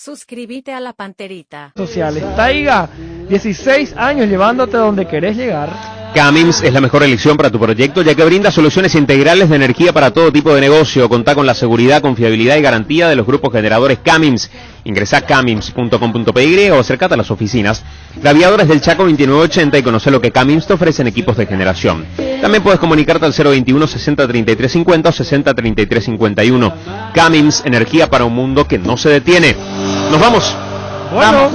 Suscríbete a La Panterita. Sociales. Taiga, 16 años llevándote donde querés llegar. Cummins es la mejor elección para tu proyecto, ya que brinda soluciones integrales de energía para todo tipo de negocio. Contá con la seguridad, confiabilidad y garantía de los grupos generadores Cummins. Ingresá a cummins.com.py o acercate a las oficinas Aviadores del Chaco 2980 y conocer lo que Cummins te ofrece en equipos de generación. También puedes comunicarte al 021 60 33 50 o 60 33 51. Cummins, energía para un mundo que no se detiene. Nos vamos. Bueno. Vamos.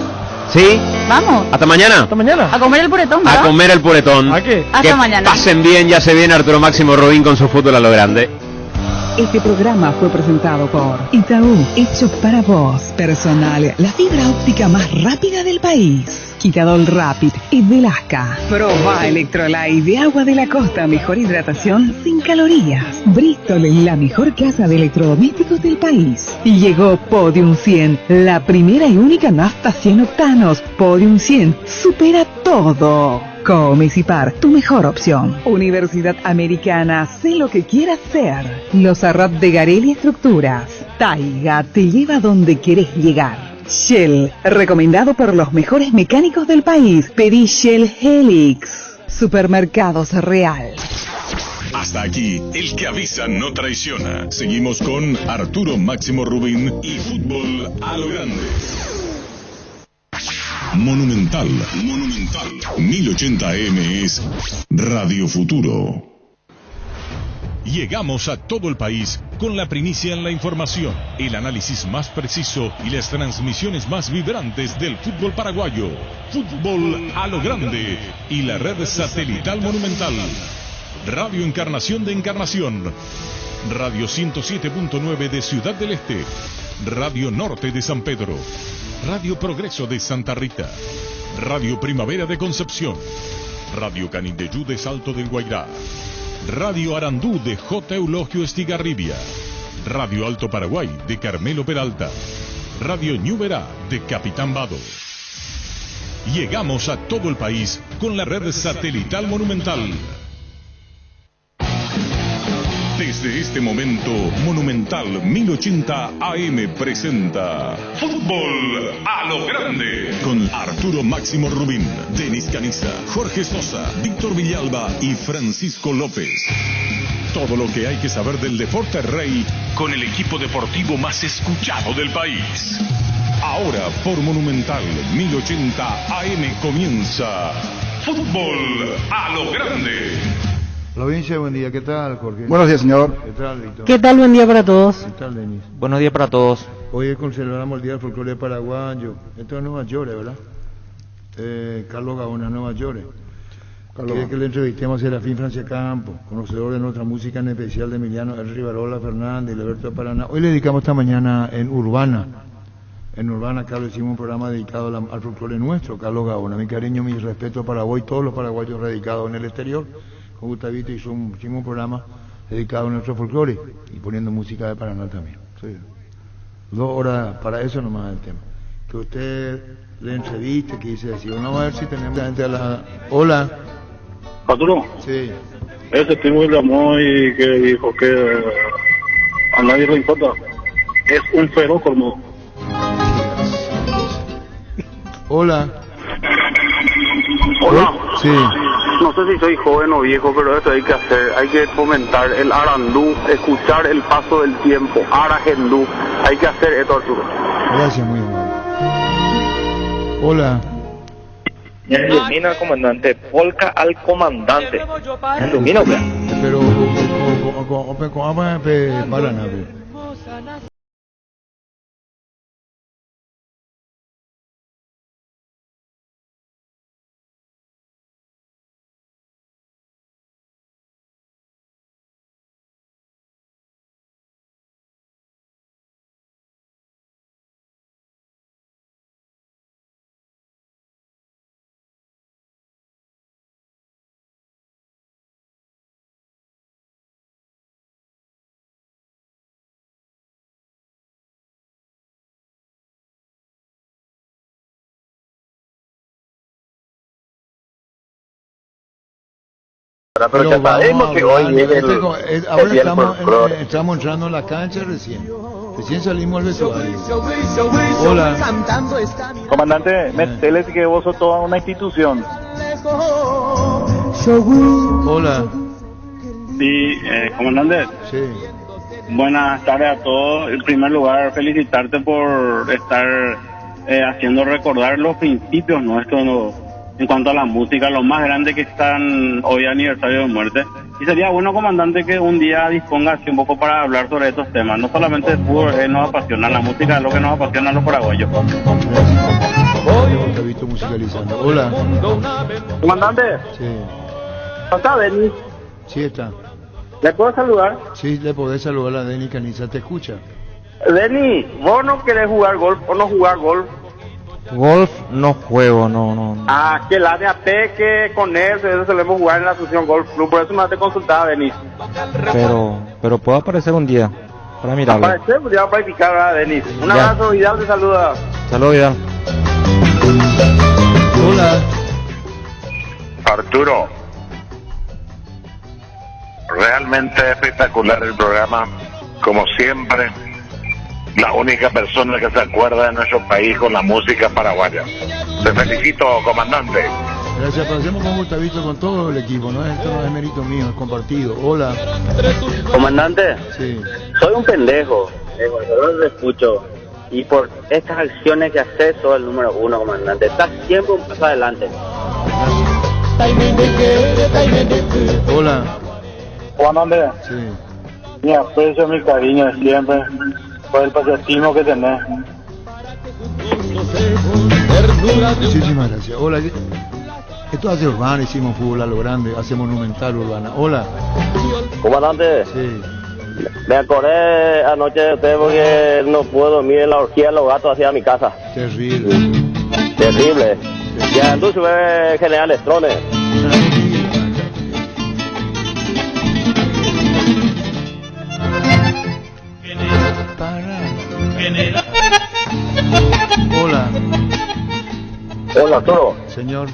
¿Sí? Vamos. Hasta mañana. Hasta mañana. A comer el puretón, ¿verdad? A comer el puretón. ¿A qué? Hasta mañana. Pasen bien, ya se viene Arturo Máximo Rubín con su fútbol a lo grande. Este programa fue presentado por Itaú, hecho para vos, personal, la fibra óptica más rápida del país. Quitadol Rapid y Velasca. Proba Electrolyte de agua de la costa, mejor hidratación sin calorías. Bristol, la mejor casa de electrodomésticos del país. Y llegó Podium 100, la primera y única nafta 100 octanos. Podium 100 supera todo. Comecipar, tu mejor opción. Universidad Americana, sé lo que quieras ser. Los Arrat de Garelli Estructuras. Taiga te lleva donde querés llegar. Shell, recomendado por los mejores mecánicos del país. Pedí Shell Helix. Supermercados Real. Hasta aquí, el que avisa no traiciona. Seguimos con Arturo Máximo Rubín y fútbol a lo grande. Monumental 1080 AM es Radio Futuro. Llegamos a todo el país con la primicia en la información, el análisis más preciso y las transmisiones más vibrantes del fútbol paraguayo. Fútbol a lo grande y la red satelital Monumental. Radio Encarnación de Encarnación. Radio 107.9 de Ciudad del Este. Radio Norte de San Pedro. Radio Progreso de Santa Rita, Radio Primavera de Concepción, Radio Canindeyú de Salto del Guairá, Radio Arandú de J. Eulogio Estigarribia, Radio Alto Paraguay de Carmelo Peralta, Radio Ñuberá de Capitán Vado. Llegamos a todo el país con la red satelital Monumental. Desde este momento, Monumental 1080 AM presenta Fútbol a lo grande con Arturo Máximo Rubín, Denis Caniza, Jorge Sosa, Víctor Villalba y Francisco López. Todo lo que hay que saber del deporte rey con el equipo deportivo más escuchado del país. Ahora por Monumental 1080 AM comienza Fútbol a lo grande. Provincia, buen día, ¿qué tal, Jorge? Buenos días, señor. ¿Qué tal, Víctor? ¿Qué tal? Buen día para todos. ¿Qué tal, Denis? Buenos días para todos. Hoy celebramos el Día del Folclore Paraguayo. Esto es Nueva York, ¿verdad? Carlos Gaona, Nueva York. Quiere que le entrevistemos a Serafín Francia Campo, conocedor de nuestra música, en especial de Emiliano El Rivarola Fernández y Leberto Paraná. Hoy le dedicamos esta mañana en Urbana. En Urbana, Carlos, hicimos un programa dedicado al folclore nuestro, Carlos Gaona. Mi cariño, mi respeto para vos y todos los paraguayos radicados en el exterior. Con Gustavito hicimos un programa dedicado a nuestro folclore y poniendo música de Paraná también. Sí. 2 horas para eso nomás el tema. Que usted le entreviste, que dice así. Vamos a ver si tenemos gente a la... Hola. Arturo. Sí. Ese tipo que llamó y que dijo que a nadie le importa. Es un feroz como. Hola. Hola. Sí. No sé si soy joven o viejo, pero esto hay que hacer, hay que fomentar el arandú, escuchar el paso del tiempo, aragendú, hay que hacer esto, Arturo. Gracias, muy amable. Hola. Ilumina al comandante, polka al comandante. Ilumina, Pero, para nada. Pero ya sabemos que hoy es el ahora día del estamos folclore. entrando en la cancha recién. Recién salimos al vestuario. Hola. Comandante, metele que vos sos toda una institución. Hola. Sí, comandante. Sí. Buenas tardes a todos. En primer lugar, felicitarte por estar haciendo recordar los principios nuestros, ¿no? En cuanto a la música, los más grandes que están hoy aniversario de muerte. Y sería bueno, comandante, que un día disponga así un poco para hablar sobre estos temas. No solamente el fútbol nos apasiona, la música es lo que nos apasiona a los paraguayos. Te he visto musicalizando. Hola. Comandante, Sí. ¿está Denis? Sí está. ¿Le puedo saludar? Sí, le podés saludar a Denis Caniza, te escucha. Denis, ¿vos no querés jugar golf o no jugar golf? Golf no juego, no. Ah, que la de AP, que con él solemos jugar en la Asociación Golf Club, por eso me te consultaba, Denis. Pero puedo aparecer un día para mirarlo. Aparecer, pues ya va a practicar, ¿verdad, Denis? Un Ya. abrazo, Vidal, te saluda. Saludos, Vidal. Hola. Arturo, realmente espectacular el programa, como siempre, la única persona que se acuerda de nuestro país con la música paraguaya. Te felicito, comandante. Gracias, pero hacemos con Gustavito, con todo el equipo, ¿no? Esto no es mérito mío, es compartido. Hola. Comandante, Sí. soy un pendejo, no te escucho. Y por estas acciones que haces, soy el número 1, comandante. Estás siempre un paso adelante. Hola. Comandante, Sí. mi aprecio, mi cariño siempre por el patriotismo que tenés. Muchísimas gracias. Hola. Esto hace Urbana, hicimos fútbol a lo grande, hace Monumental Urbana. Hola. Comandante, Sí. me acordé anoche de usted porque no puedo dormir en la orgía de los gatos hacia mi casa. Terrible. Terrible. Ya entonces ve General Estrones. Hola. Hola, Arturo. Señor.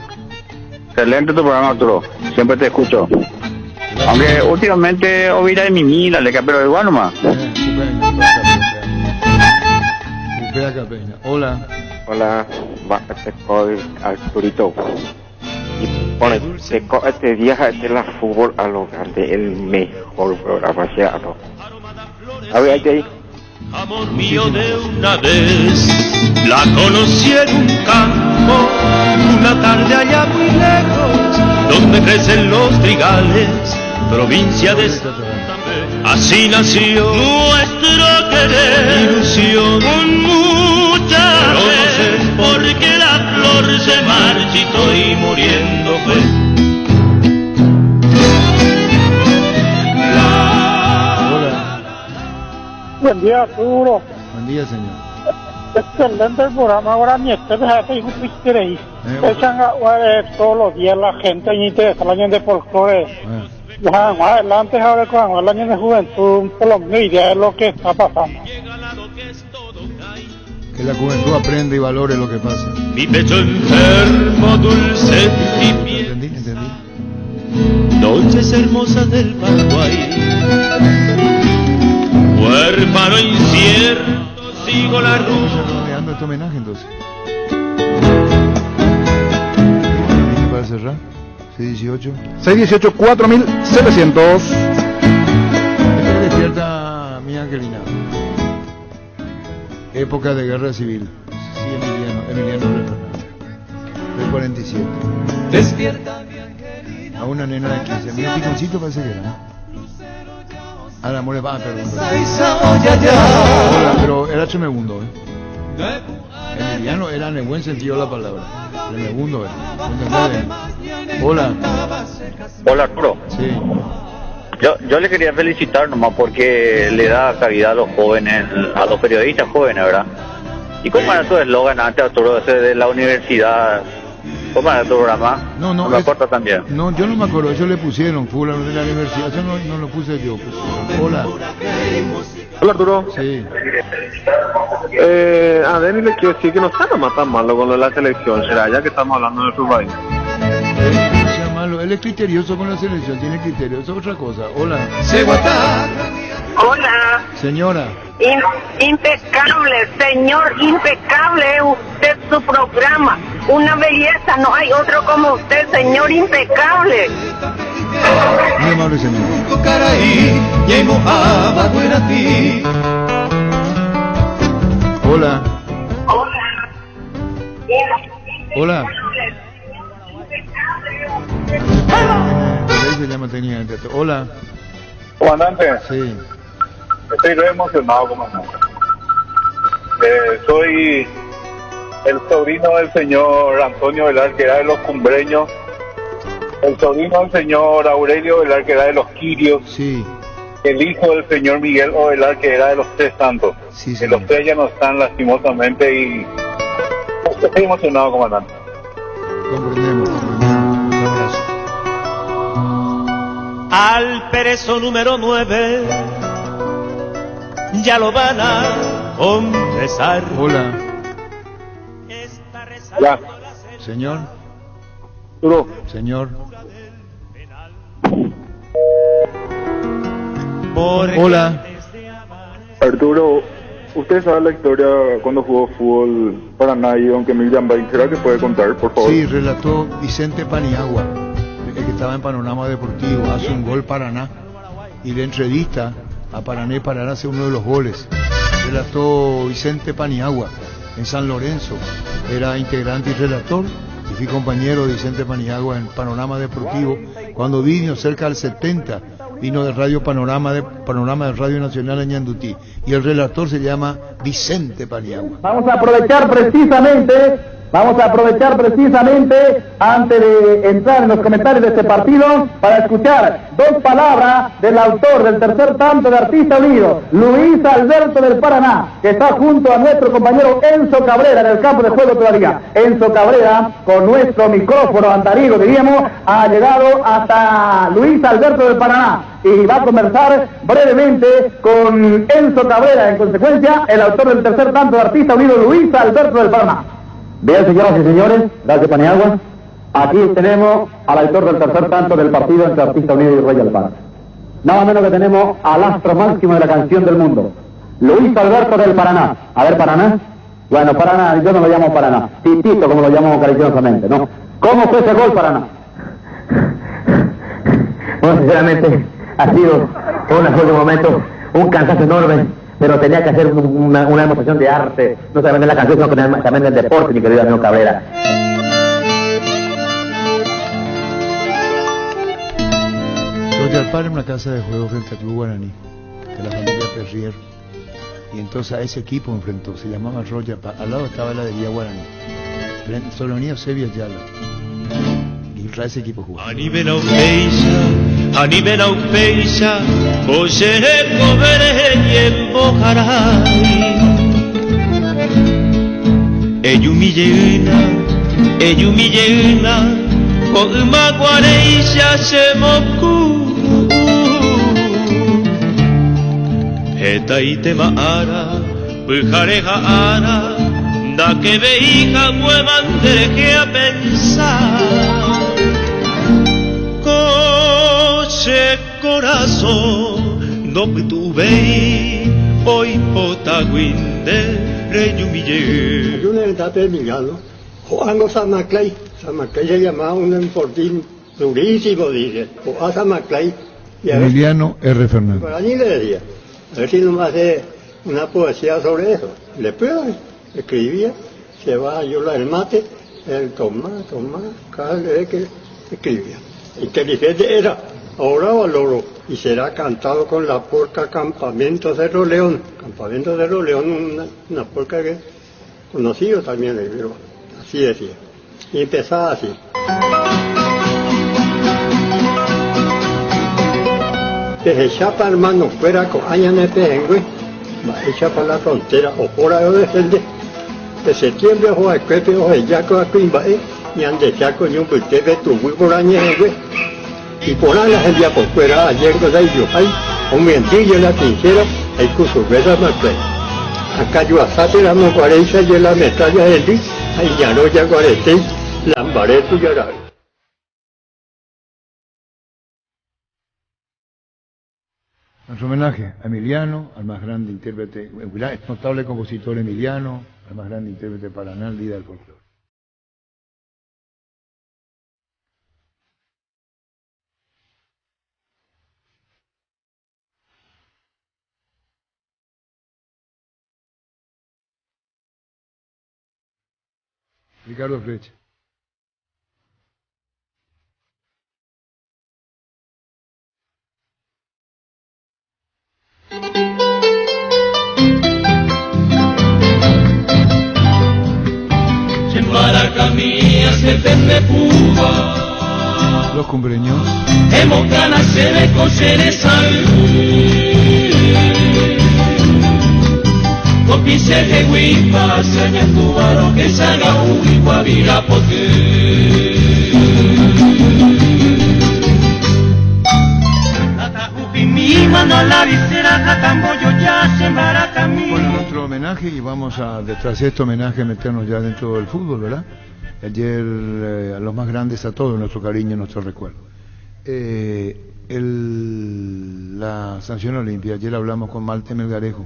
Excelente tu programa, Arturo. Siempre te escucho. Aunque últimamente olvida de mi mira, pero igual nomás. Hola. Hola, soy Arturito. Y por este día de la fútbol a lo grande, el mejor programa que hago. A ver, ahí. Amor mío, de una vez la conocí en un campo, una tarde allá muy lejos, donde crecen los trigales, provincia de Santander. Así nació nuestro querer, ilusión con mucha fe, porque la flor se marchitó y muriendo fue. Buen día, Arturo. Buen día, señor. Excelente el programa. Ahora ni este dejaste hijo de ahí. Echan todos los días la gente y te el año de folclore. Más adelante ahora con el año de juventud, por lo menos idea de lo que está pasando. Que la juventud aprende y valore lo que pasa. Mi pecho enfermo, dulce y piel. Entendí. Noches hermosas del Paraguay. Huérfano incierto, sigo la ruta. Dando este homenaje entonces. Para cerrar. 618. 618 4700. Esto despierta mi Angelina. Época de guerra civil. Sí, Emiliano del 47. Despierta a una nena de 15. Mi piconcito parece que era. Al amor va, perdón. Hola, pero era tremebundo, Emiliano era en el buen sentido de la palabra. Tremebundo, Hola. Hola, Arturo. Sí. Yo le quería felicitar nomás porque le da cabida a los jóvenes, a los periodistas jóvenes, ¿verdad? ¿Y cómo era tu eslogan antes, Arturo, ese de la universidad? ¿Cómo era tu programa? No, me acuerdo también. No, yo no me acuerdo, ellos le pusieron fútbol de la universidad, eso no lo puse yo. Hola. Hola, Arturo. Sí. A Denis le quiero decir que no está nomás tan malo con lo de la selección, será ya que estamos hablando de su país. No sea malo, él es criterioso con la selección, tiene criterio, eso es otra cosa. Hola. Hola. Señora. Impecable, señor, impecable usted su programa. Una belleza, no hay otro como usted, señor, impecable. Muy amable, señor. Hola. Hola. Se llama técnicamente. Hola. Comandante. Sí. Estoy re emocionado, comandante. Soy el sobrino del señor Antonio Velar, que era de los Cumbreños. El sobrino del señor Aurelio Velar, que era de los Quirios. Sí. El hijo del señor Miguel Ovelar, que era de los Tres Santos. Sí, que los tres ya no están lastimosamente y estoy emocionado, comandante. Comprendemos. Un abrazo. Al perezo número 9 ya lo van a confesar. Hola. Hola. Señor. Arturo. Señor. Hola. Arturo, ¿usted sabe la historia cuando jugó fútbol Paraná y Don Kemil Yambay? ¿Será que puede contar, por favor? Sí, relató Vicente Paniagua, el que estaba en Panorama Deportivo, hace un gol Paraná y le entrevista a Paraná y Paraná hace uno de los goles. Relató Vicente Paniagua en San Lorenzo, era integrante y relator, y fui compañero de Vicente Paniagua en Panorama Deportivo cuando vino cerca del 70, vino de Radio Panorama de Radio Nacional en Ñandutí, y el relator se llama Vicente Paniagua. Vamos a aprovechar precisamente antes de entrar en los comentarios de este partido para escuchar dos palabras del autor del tercer tanto de Artista Unido, Luis Alberto del Paraná, que está junto a nuestro compañero Enzo Cabrera en el campo de juego todavía. Enzo Cabrera, con nuestro micrófono andariego, diríamos, ha llegado hasta Luis Alberto del Paraná y va a conversar brevemente con Enzo Cabrera, en consecuencia el autor del tercer tanto de Artista Unido, Luis Alberto del Paraná. Bien, señoras y señores, gracias Paniagua. Aquí tenemos al autor del tercer tanto del partido entre Artista Unido y Royal Park. Nada menos que tenemos al astro máximo de la canción del mundo, Luis Alberto del Paraná. A ver, Paraná. Bueno, Paraná, yo no lo llamo Paraná, Titito, como lo llamo cariñosamente, ¿no? ¿Cómo fue ese gol, Paraná? Bueno, sinceramente, ha sido un esfuerzo de momento, un cansancio enorme, pero tenía que hacer una demostración de arte, no solamente en la canción, sino también en el deporte, mi querido amigo Cabrera. Royal Park es una casa de juegos frente al Club Guaraní, de la familia Perrier, y entonces a ese equipo enfrentó, se llamaba Royal Park, al lado estaba la de Villa Guaraní, solo venía Eusebio Ayala, y a ese equipo jugó. Anibena upeisha, oyere cobere yembo caray. Eyumilleuna, colma guareisha shemoku. Etaite maara, bujareja ara, da que veija muevan que a pensar. Coche corazón, no tuve hoy potaguinde reyumille. Yo en el tape Milano, Juan Samaclay se llamaba un fortín durísimo, dice, o a Samaclay. Emiliano R. Fernández. Para allí le decía, a ver si no me hace una poesía sobre eso. Le puedo, escribía, se va yo el mate, el tomá, cada vez que escribía. Inteligente era, ahora valoro, y será cantado con la polca Campamento Cerro León. Campamento Cerro León, una polca que conocido también, pero así decía. Y empezaba así. Desde Chapa, hermano, fuera con Ayanepe, echa para la frontera, o por ahí defende. De septiembre, o a Cuepe, o a Yaco, a Cuimbae, y ande Chaco, y un Putebe, tu muy por añegue. Y por ahí la gente por fuera, ayer, de ellos, hay un mentillo en la trinchera, hay que subir a Maclay. Acá yo asate la mocuarecha y la metralla del día, ahí ya no ya guarete, lambareto y aral. Nuestro homenaje a Emiliano, al más grande intérprete, notable compositor Emiliano, al más grande intérprete de Paraná, el líder del folclore. Ricardo Flecha. Los cumbreños. Bueno, nuestro homenaje, y vamos a, detrás de este homenaje, meternos ya dentro del fútbol, ¿verdad? Ayer, a los más grandes, a todos, nuestro cariño, nuestro recuerdo. La sanción olimpia, ayer hablamos con Malte Melgarejo,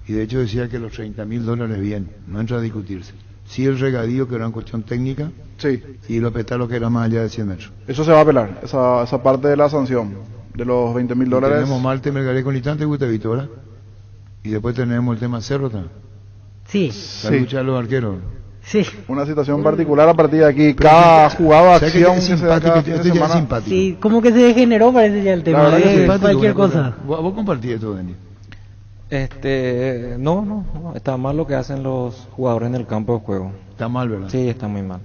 y de hecho decía que los $30.000 bien, no entra a discutirse. Sí, el regadío, que era una cuestión técnica, sí, y los petalos, que era más allá de 100 metros. Eso se va a apelar, esa parte de la sanción, de los $20.000. Tenemos Malte Melgarejo, instante, Gustavito, ¿verdad? Y después tenemos el tema Cerro, ¿tá? Sí. La lucha de los arqueros. Sí. Una situación particular a partir de aquí. Cada jugada, acción que se da cada fin de semana. Simpático. Sí, como que se degeneró, parece ya el tema de cualquier cosa. ¿Vos compartís esto, Denis? No, está mal lo que hacen los jugadores en el campo de juego. Está mal, ¿verdad? Sí, está muy mal.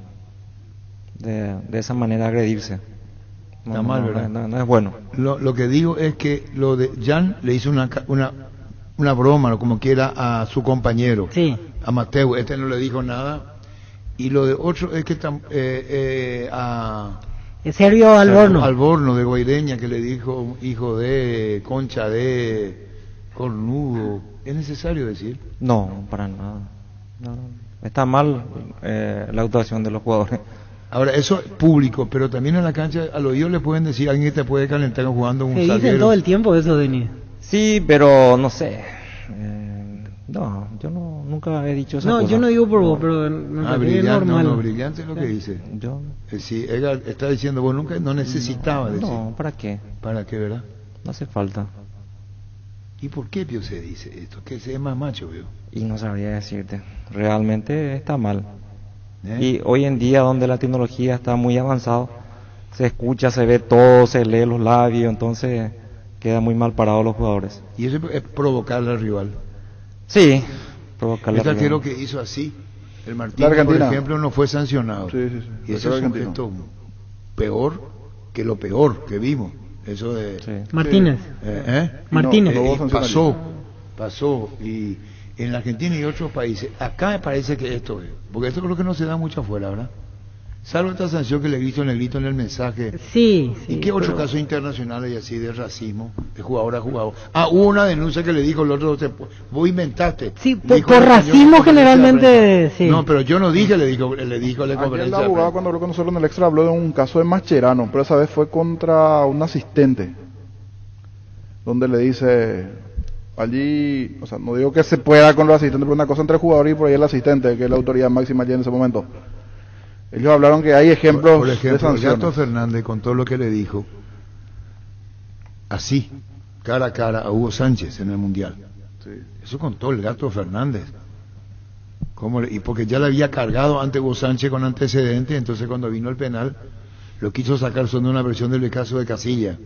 De esa manera agredirse. Está mal, ¿verdad? No es bueno. Lo que digo es que lo de Jan le hizo una broma, o como quiera, a su compañero, sí, a Mateo. Este no le dijo nada. Y lo de otro es que Sergio Alborno. Alborno de Guaireña, que le dijo hijo de, concha de, cornudo. ¿Es necesario decir? No, para nada. No. Está mal la actuación de los jugadores. Ahora, eso es público, pero también en la cancha, al oído le pueden decir, alguien que te puede calentar jugando un zaguero. Se dicen todo el tiempo eso, Denis. Sí, pero no sé. No, yo nunca he dicho eso. No, yo no digo por vos, pero me parece normal. No, brillante es lo que dice. Yo. Sí, Edgar está diciendo, vos nunca, no necesitaba decir. No, ¿para qué? ¿Para qué, verdad? No hace falta. ¿Y por qué Pio se dice esto? Que se es más macho, Pio. Y no sabría decirte. Realmente está mal. Y hoy en día, donde la tecnología está muy avanzada, se escucha, se ve todo, se lee los labios, entonces queda muy mal parados los jugadores. Y eso es provocarle al rival. Sí, provocarle al rival. Quiero que hizo así. El Martínez, por ejemplo, no fue sancionado. Sí. Y eso es un gesto peor que lo peor que vimos. Eso de... Sí. Martínez. Martínez. Pasó. Y en la Argentina y otros países, acá me parece que esto es. Porque esto creo que no se da mucho afuera, ¿verdad? Salvo esta sanción que le grito en el mensaje. Sí. ¿Y qué otro caso internacional hay así de racismo, de jugador a jugador? Hubo una denuncia que le dijo el otro, vos inventaste. Sí, por racismo generalmente, sí. No, pero yo no dije, le dijo la conferencia. El abogado cuando habló con nosotros en el Extra habló de un caso de Mascherano, pero esa vez fue contra un asistente, donde le dice, allí, o sea, no digo que se pueda con los asistentes, pero una cosa entre el jugador y por ahí el asistente, que es la autoridad máxima allí en ese momento. Ellos hablaron que hay ejemplos por ejemplo, de sanciones. Gato Fernández, con todo lo que le dijo, así, cara a cara a Hugo Sánchez en el Mundial. Sí. Eso contó el Gato Fernández. Y porque ya le había cargado ante Hugo Sánchez con antecedentes, entonces cuando vino el penal, lo quiso sacar son de una versión del caso de Casilla.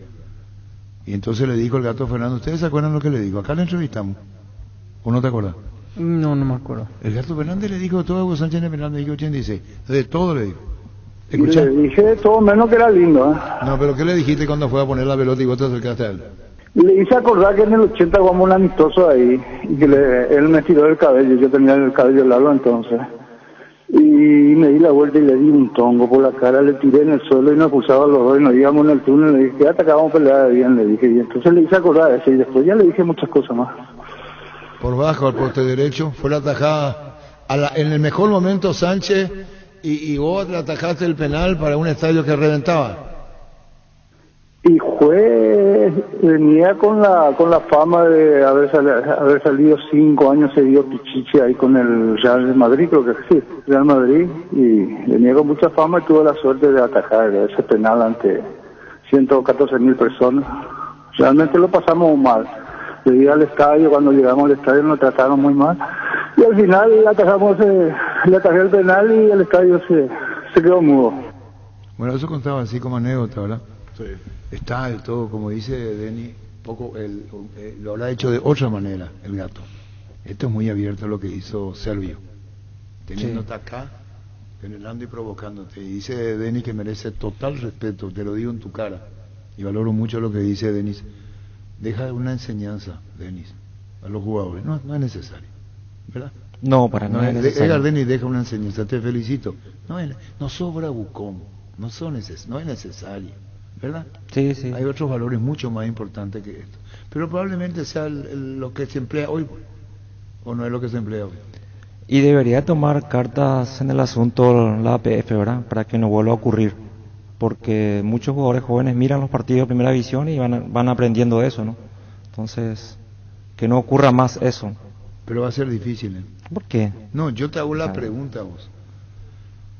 Y entonces le dijo el Gato Fernández, ¿ustedes se acuerdan lo que le dijo? Acá le entrevistamos. ¿O no te acuerdas? No me acuerdo. El Gato Fernández le dijo todo a Hugo Sánchez en el penal, le dijo 86. De todo le dijo. ¿Escuchás? Le dije todo menos que era lindo, No, pero ¿qué le dijiste cuando fue a poner la pelota y vos te acercaste a él? Le hice acordar que en el 80 jugamos un amistoso ahí, y que él me tiró el cabello, yo tenía el cabello largo entonces. Y me di la vuelta y le di un tongo por la cara, le tiré en el suelo y nos pulsaba los dos y nos íbamos en el túnel, le dije, ya te acabamos de pelear bien, le dije, y entonces le hice acordar eso y después ya le dije muchas cosas más. Por bajo, al poste derecho, fue la atajada, en el mejor momento Sánchez, y vos le atajaste el penal para un estadio que reventaba. Y fue venía con la fama de haber salido 5 años seguidos Pichichi ahí con el Real Madrid, creo que sí, Real Madrid, y venía con mucha fama y tuve la suerte de atajar ese penal ante 114.000 personas. Realmente lo pasamos mal. Llegué al estadio, cuando llegamos al estadio nos trataron muy mal y al final le atajé el penal y el estadio se quedó mudo. Bueno, eso contaba así como anécdota, ¿verdad? Sí. Está del todo, como dice Denny, lo habrá hecho de otra manera el gato. Esto es muy abierto lo que hizo Servio, teniéndote acá, generando y provocándote. Y dice Denny que merece total respeto, te lo digo en tu cara, y valoro mucho lo que dice Denis. Deja una enseñanza, Denis, a los jugadores. No es necesario, ¿verdad? No, para nada es necesario. Edgar Denis deja una enseñanza, te felicito. No sobra bucón, no es necesario, ¿verdad? Sí, sí. Hay otros valores mucho más importantes que esto. Pero probablemente sea lo que se emplea hoy, o no es lo que se emplea hoy. Y debería tomar cartas en el asunto la APF, ¿verdad? Para que no vuelva a ocurrir. Porque muchos jugadores jóvenes miran los partidos de primera división y van aprendiendo de eso, ¿no? Entonces, que no ocurra más eso. Pero va a ser difícil, ¿eh? ¿Por qué? No, yo te hago la pregunta a vos.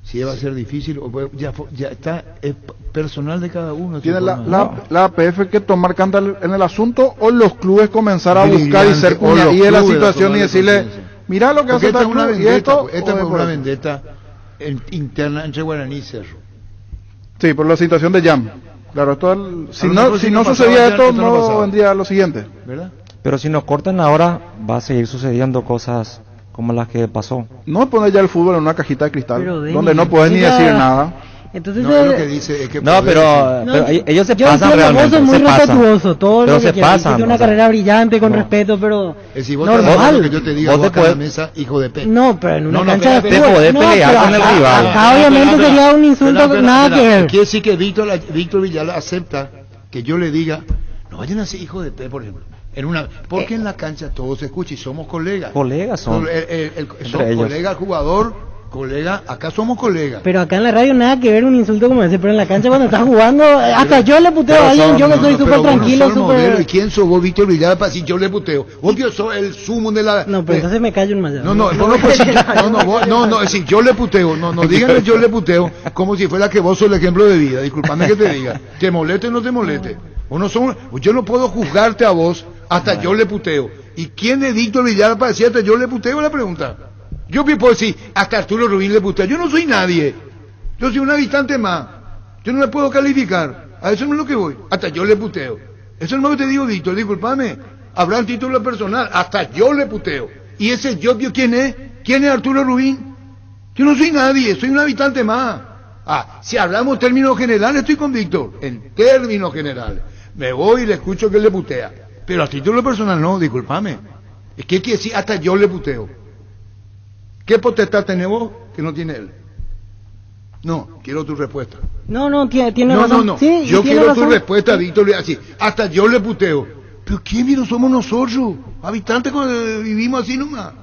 Si va a ser difícil, ya está, es personal de cada uno. ¿Tiene la APF que tomar cartas en el asunto o los clubes comenzar a buscar y ser y de la situación y decirle, mira lo que hace tal club y esto? Esta es una vendetta interna entre Guaraní y Cerro. Sí, por la situación de Jam. Claro, si no sucedía esto, no vendría lo siguiente. ¿Verdad? Pero si nos cortan ahora, va a seguir sucediendo cosas como las que pasó. No poner ya el fútbol en una cajita de cristal, donde no puedes ni decir nada. Entonces lo que dice es que pero ellos se pasan realmente. Vos sos muy respetuoso, todo pero lo que hiciste una carrera brillante con respeto, pero si vos normal. Que yo te diga, vos te mesa, hijo de P. No, pero en una cancha de fútbol te podés pelear con el rival. Acá obviamente sería un insulto nada que ver. Quiere decir que Víctor Villalba acepta que yo le diga, no vayan así, hijo de P, por ejemplo. Porque en la cancha todo se escucha y somos colegas. Colegas son. Son colegas, jugador. Colega, acá somos colegas. Pero acá en la radio nada que ver un insulto como ese, pero en la cancha cuando estás jugando, hasta yo le puteo a alguien, yo que soy súper tranquilo, súper... ¿Y quién sos vos, Víctor Villalba, para decir yo le puteo? Vos que sos el sumo de la... No, pero entonces me callo en Maya. No, es decir, yo le puteo, no díganle yo le puteo, como si fuera que vos sos el ejemplo de vida, disculpame que te diga, te moleste o no te moleste. Yo no puedo juzgarte a vos hasta yo le puteo. ¿Y quién es Víctor Villalba para decir hasta yo le puteo? La pregunta. Yo puedo decir, hasta Arturo Rubín le putea. Yo no soy nadie. Yo soy un habitante más. Yo no le puedo calificar. A eso no es lo que voy. Hasta yo le puteo. Eso es lo que te digo, Víctor. Disculpame. Habrá un título personal. Hasta yo le puteo. ¿Y ese yo quién es? ¿Quién es Arturo Rubín? Yo no soy nadie. Soy un habitante más. Si hablamos en términos generales, estoy con Víctor. En términos generales. Me voy y le escucho que él le putea. Pero a título personal no, disculpame. Es que quiere decir, hasta yo le puteo. ¿Qué potestad tenemos que no tiene él? No, quiero tu respuesta. No, tiene razón. No. Sí, yo quiero tu respuesta, Víctor, así. Hasta yo le puteo. ¿Pero quién vino? Somos nosotros, habitantes que vivimos así nomás.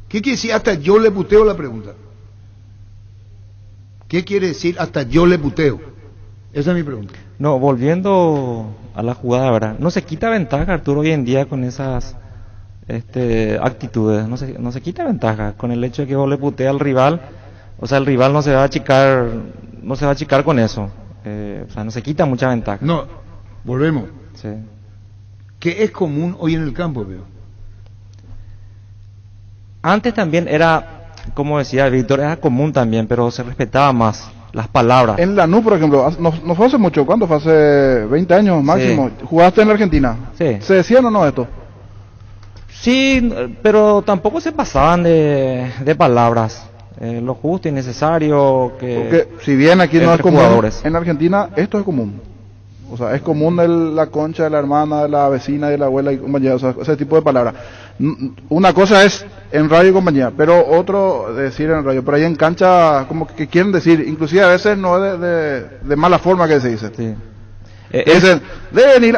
¿Qué quiere decir hasta yo le puteo? La pregunta. ¿Qué quiere decir hasta yo le puteo? Esa es mi pregunta. No, volviendo a la jugada, ¿verdad? No se quita ventaja, Arturo, hoy en día con esas... actitudes, no se quita ventaja con el hecho de que vos le putea al rival, o sea, el rival no se va a achicar con eso, o sea, no se quita mucha ventaja. No, volvemos. Sí. ¿Qué es común hoy en el campo, veo? Antes también era, como decía Víctor, era común también, pero se respetaba más las palabras. En Lanús, por ejemplo, no fue hace mucho, ¿cuánto? Fue hace 20 años máximo. Sí. ¿Jugaste en la Argentina? Sí. ¿Se decían o no esto? Sí, pero tampoco se pasaban de palabras, lo justo y necesario que... Porque si bien aquí no es común, en Argentina esto es común. O sea, es común la concha de la hermana, de la vecina, de la abuela y compañía, o sea, ese tipo de palabras. Una cosa es en radio y compañía, pero otro decir en radio, pero ahí en cancha como que quieren decir, inclusive a veces no de mala forma que se dice. Sí. Dicen, Denny,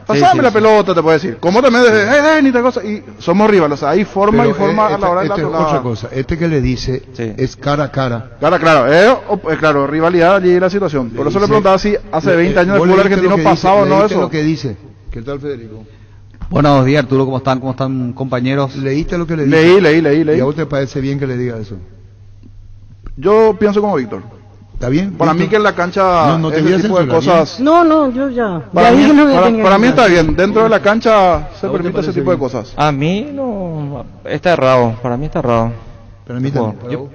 pasame la pelota, te puedo decir. Como también dicen, Denny, tal cosa. Y somos rivales, o sea, hay forma pero y forma a la hora de la tonada. Otra cosa, que le dice es cara a cara. Claro, rivalidad allí la situación. Por eso le preguntaba si hace 20 años el fútbol argentino pasaba o no eso. Lo que dice, ¿Qué tal, Federico? Buenos días, Arturo, ¿cómo están? ¿Cómo están, compañeros? ¿Leíste lo que le dije? Leí. ¿Y a vos te parece bien que le diga eso? Yo pienso como Víctor. ¿Está bien? Para mí que en la cancha no te ese tipo de cosas... No, yo ya. Para ya mí, dije lo que tenía para que mí está decir. bien. Dentro de la cancha se permite ese tipo de cosas. A mí no, está errado, para mí está errado. Para mí también. ¿Para vos?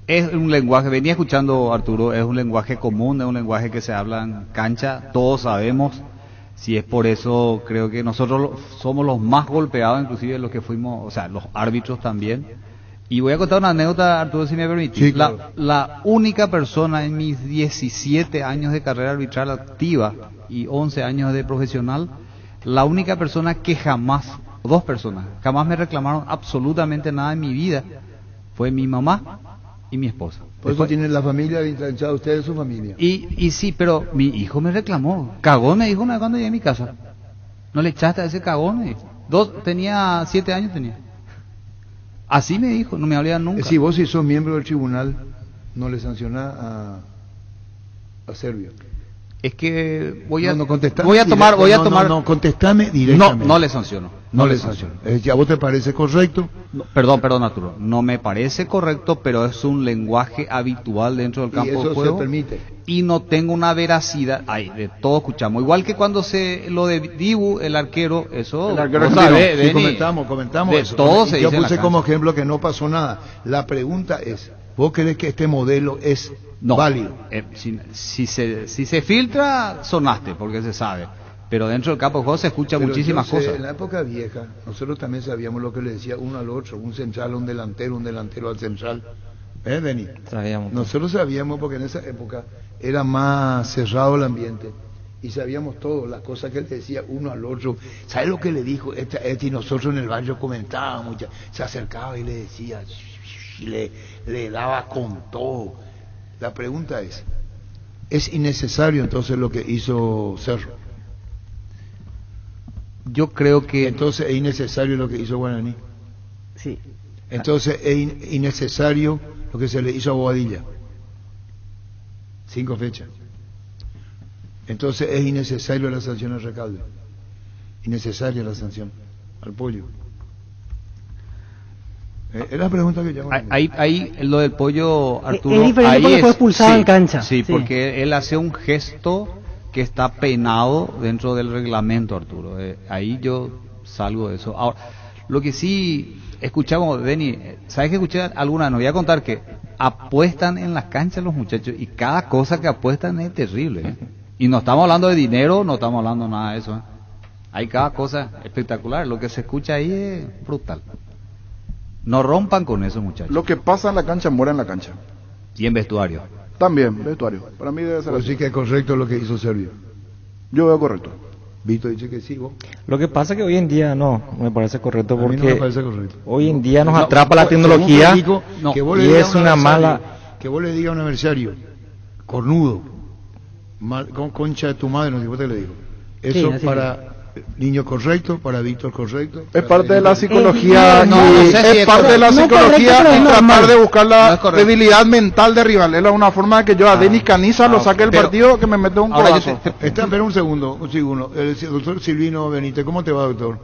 Es un lenguaje, venía escuchando, Arturo, es un lenguaje común, es un lenguaje que se habla en cancha, todos sabemos. Si es por eso, creo que nosotros somos los más golpeados, inclusive los que fuimos, o sea, los árbitros también. Y voy a contar una anécdota, Arturo, si me permitís. Sí, claro. La única persona en mis 17 años de carrera arbitral activa y 11 años de profesional, la única persona que jamás, dos personas, jamás me reclamaron absolutamente nada en mi vida, fue mi mamá y mi esposa. Por eso tienen la familia enganchada, ustedes su familia. Y sí, pero mi hijo me reclamó. Cagón me dijo una vez cuando llegué a mi casa. No le echaste a ese cagón. Tenía 7 años tenía. Así me dijo, no me hablaba nunca. Si vos si sos miembro del tribunal, no le sancionás a Servio. Es que voy a tomar. No, contestame directamente. No le sanciono. No le sanciono. ¿A vos te parece correcto? No, perdón, Arturo. No me parece correcto, pero es un lenguaje habitual dentro del campo de juego. Y eso se permite. Y no tengo una veracidad. Ay, de todo escuchamos. Igual que cuando lo de Dibu, el arquero, eso. El arquero sí, comentamos de eso. Todo se yo dice puse como ejemplo que no pasó nada. La pregunta es, ¿vos crees que este modelo es válido? Si se filtra, sonaste, porque se sabe. Pero dentro del campo de juego se escucha muchísimas cosas. En la época vieja, nosotros también sabíamos lo que le decía uno al otro, un central a un delantero al central. Denis? Sabíamos. Nosotros sabíamos porque en esa época era más cerrado el ambiente. Y sabíamos todo, las cosas que le decía uno al otro. ¿Sabes lo que le dijo? Y nosotros en el barrio comentábamos, se acercaba y le decía, y le daba con todo. La pregunta ¿es innecesario entonces lo que hizo Cerro? Yo creo que... Entonces es innecesario lo que hizo Guaraní. Sí. Entonces es innecesario lo que se le hizo a Bobadilla. 5 fechas. Entonces es innecesario la sanción al Recalde. Innecesaria la sanción al Pollo. Es la pregunta que llamo. Ahí lo del Pollo, Arturo. Es diferente porque fue expulsado en cancha. Sí, porque él hace un gesto que está penado dentro del reglamento, Arturo. Ahí yo salgo de eso. Ahora, lo que sí escuchamos, Denny, ¿sabes que escuché alguna? Nos voy a contar que apuestan en las canchas los muchachos y cada cosa que apuestan es terrible. Y no estamos hablando de dinero, no estamos hablando nada de eso. Hay cada cosa espectacular. Lo que se escucha ahí es brutal. No rompan con eso, muchachos. Lo que pasa en la cancha muere en la cancha. Y en vestuario. También, vestuario. Para mí debe ser así. Sí que es correcto lo que hizo Servio. Yo veo correcto. Vito dice que sí, vos. Lo que pasa es que hoy en día no me parece correcto porque no me parece correcto. Hoy en día nos atrapa la tecnología y es una mala... Que vos le digas a un adversario, cornudo, con concha de tu madre, no sé qué le digo. Eso sí, para... Niño correcto, para Víctor correcto. Es parte de la psicología es parte de la psicología y tratar de buscar la debilidad mental de rival. Es una forma de que yo a Denis Caniza lo saque del partido que me mete un codazo. Espera un segundo. El doctor Silvino Benítez, ¿cómo te va, doctor?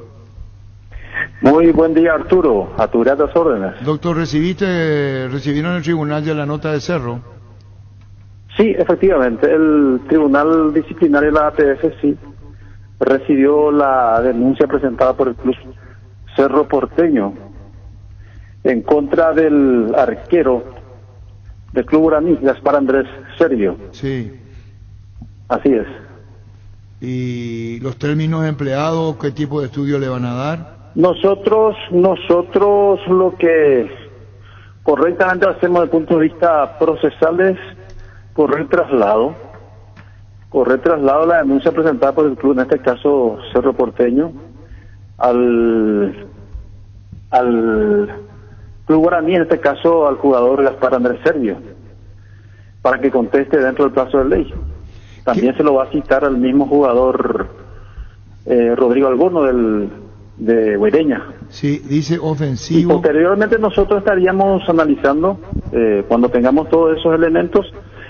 Muy buen día, Arturo, a tus gratas órdenes. Doctor, ¿recibieron en el tribunal ya la nota de Cerro? Sí, efectivamente, el tribunal disciplinario de la ATF sí recibió la denuncia presentada por el club Cerro Porteño en contra del arquero del club Guaraní, Gaspar Andrés Servio. Sí. Así es. ¿Y los términos empleados, qué tipo de estudio le van a dar? Nosotros lo que correctamente hacemos desde el punto de vista procesal es correr traslado la denuncia presentada por el club, en este caso Cerro Porteño, al club Guaraní, en este caso al jugador Gaspar Andrés Servio, para que conteste dentro del plazo de ley. También se lo va a citar al mismo jugador Rodrigo Alborno de Huereña. Sí, dice ofensivo. Y posteriormente nosotros estaríamos analizando, cuando tengamos todos esos elementos,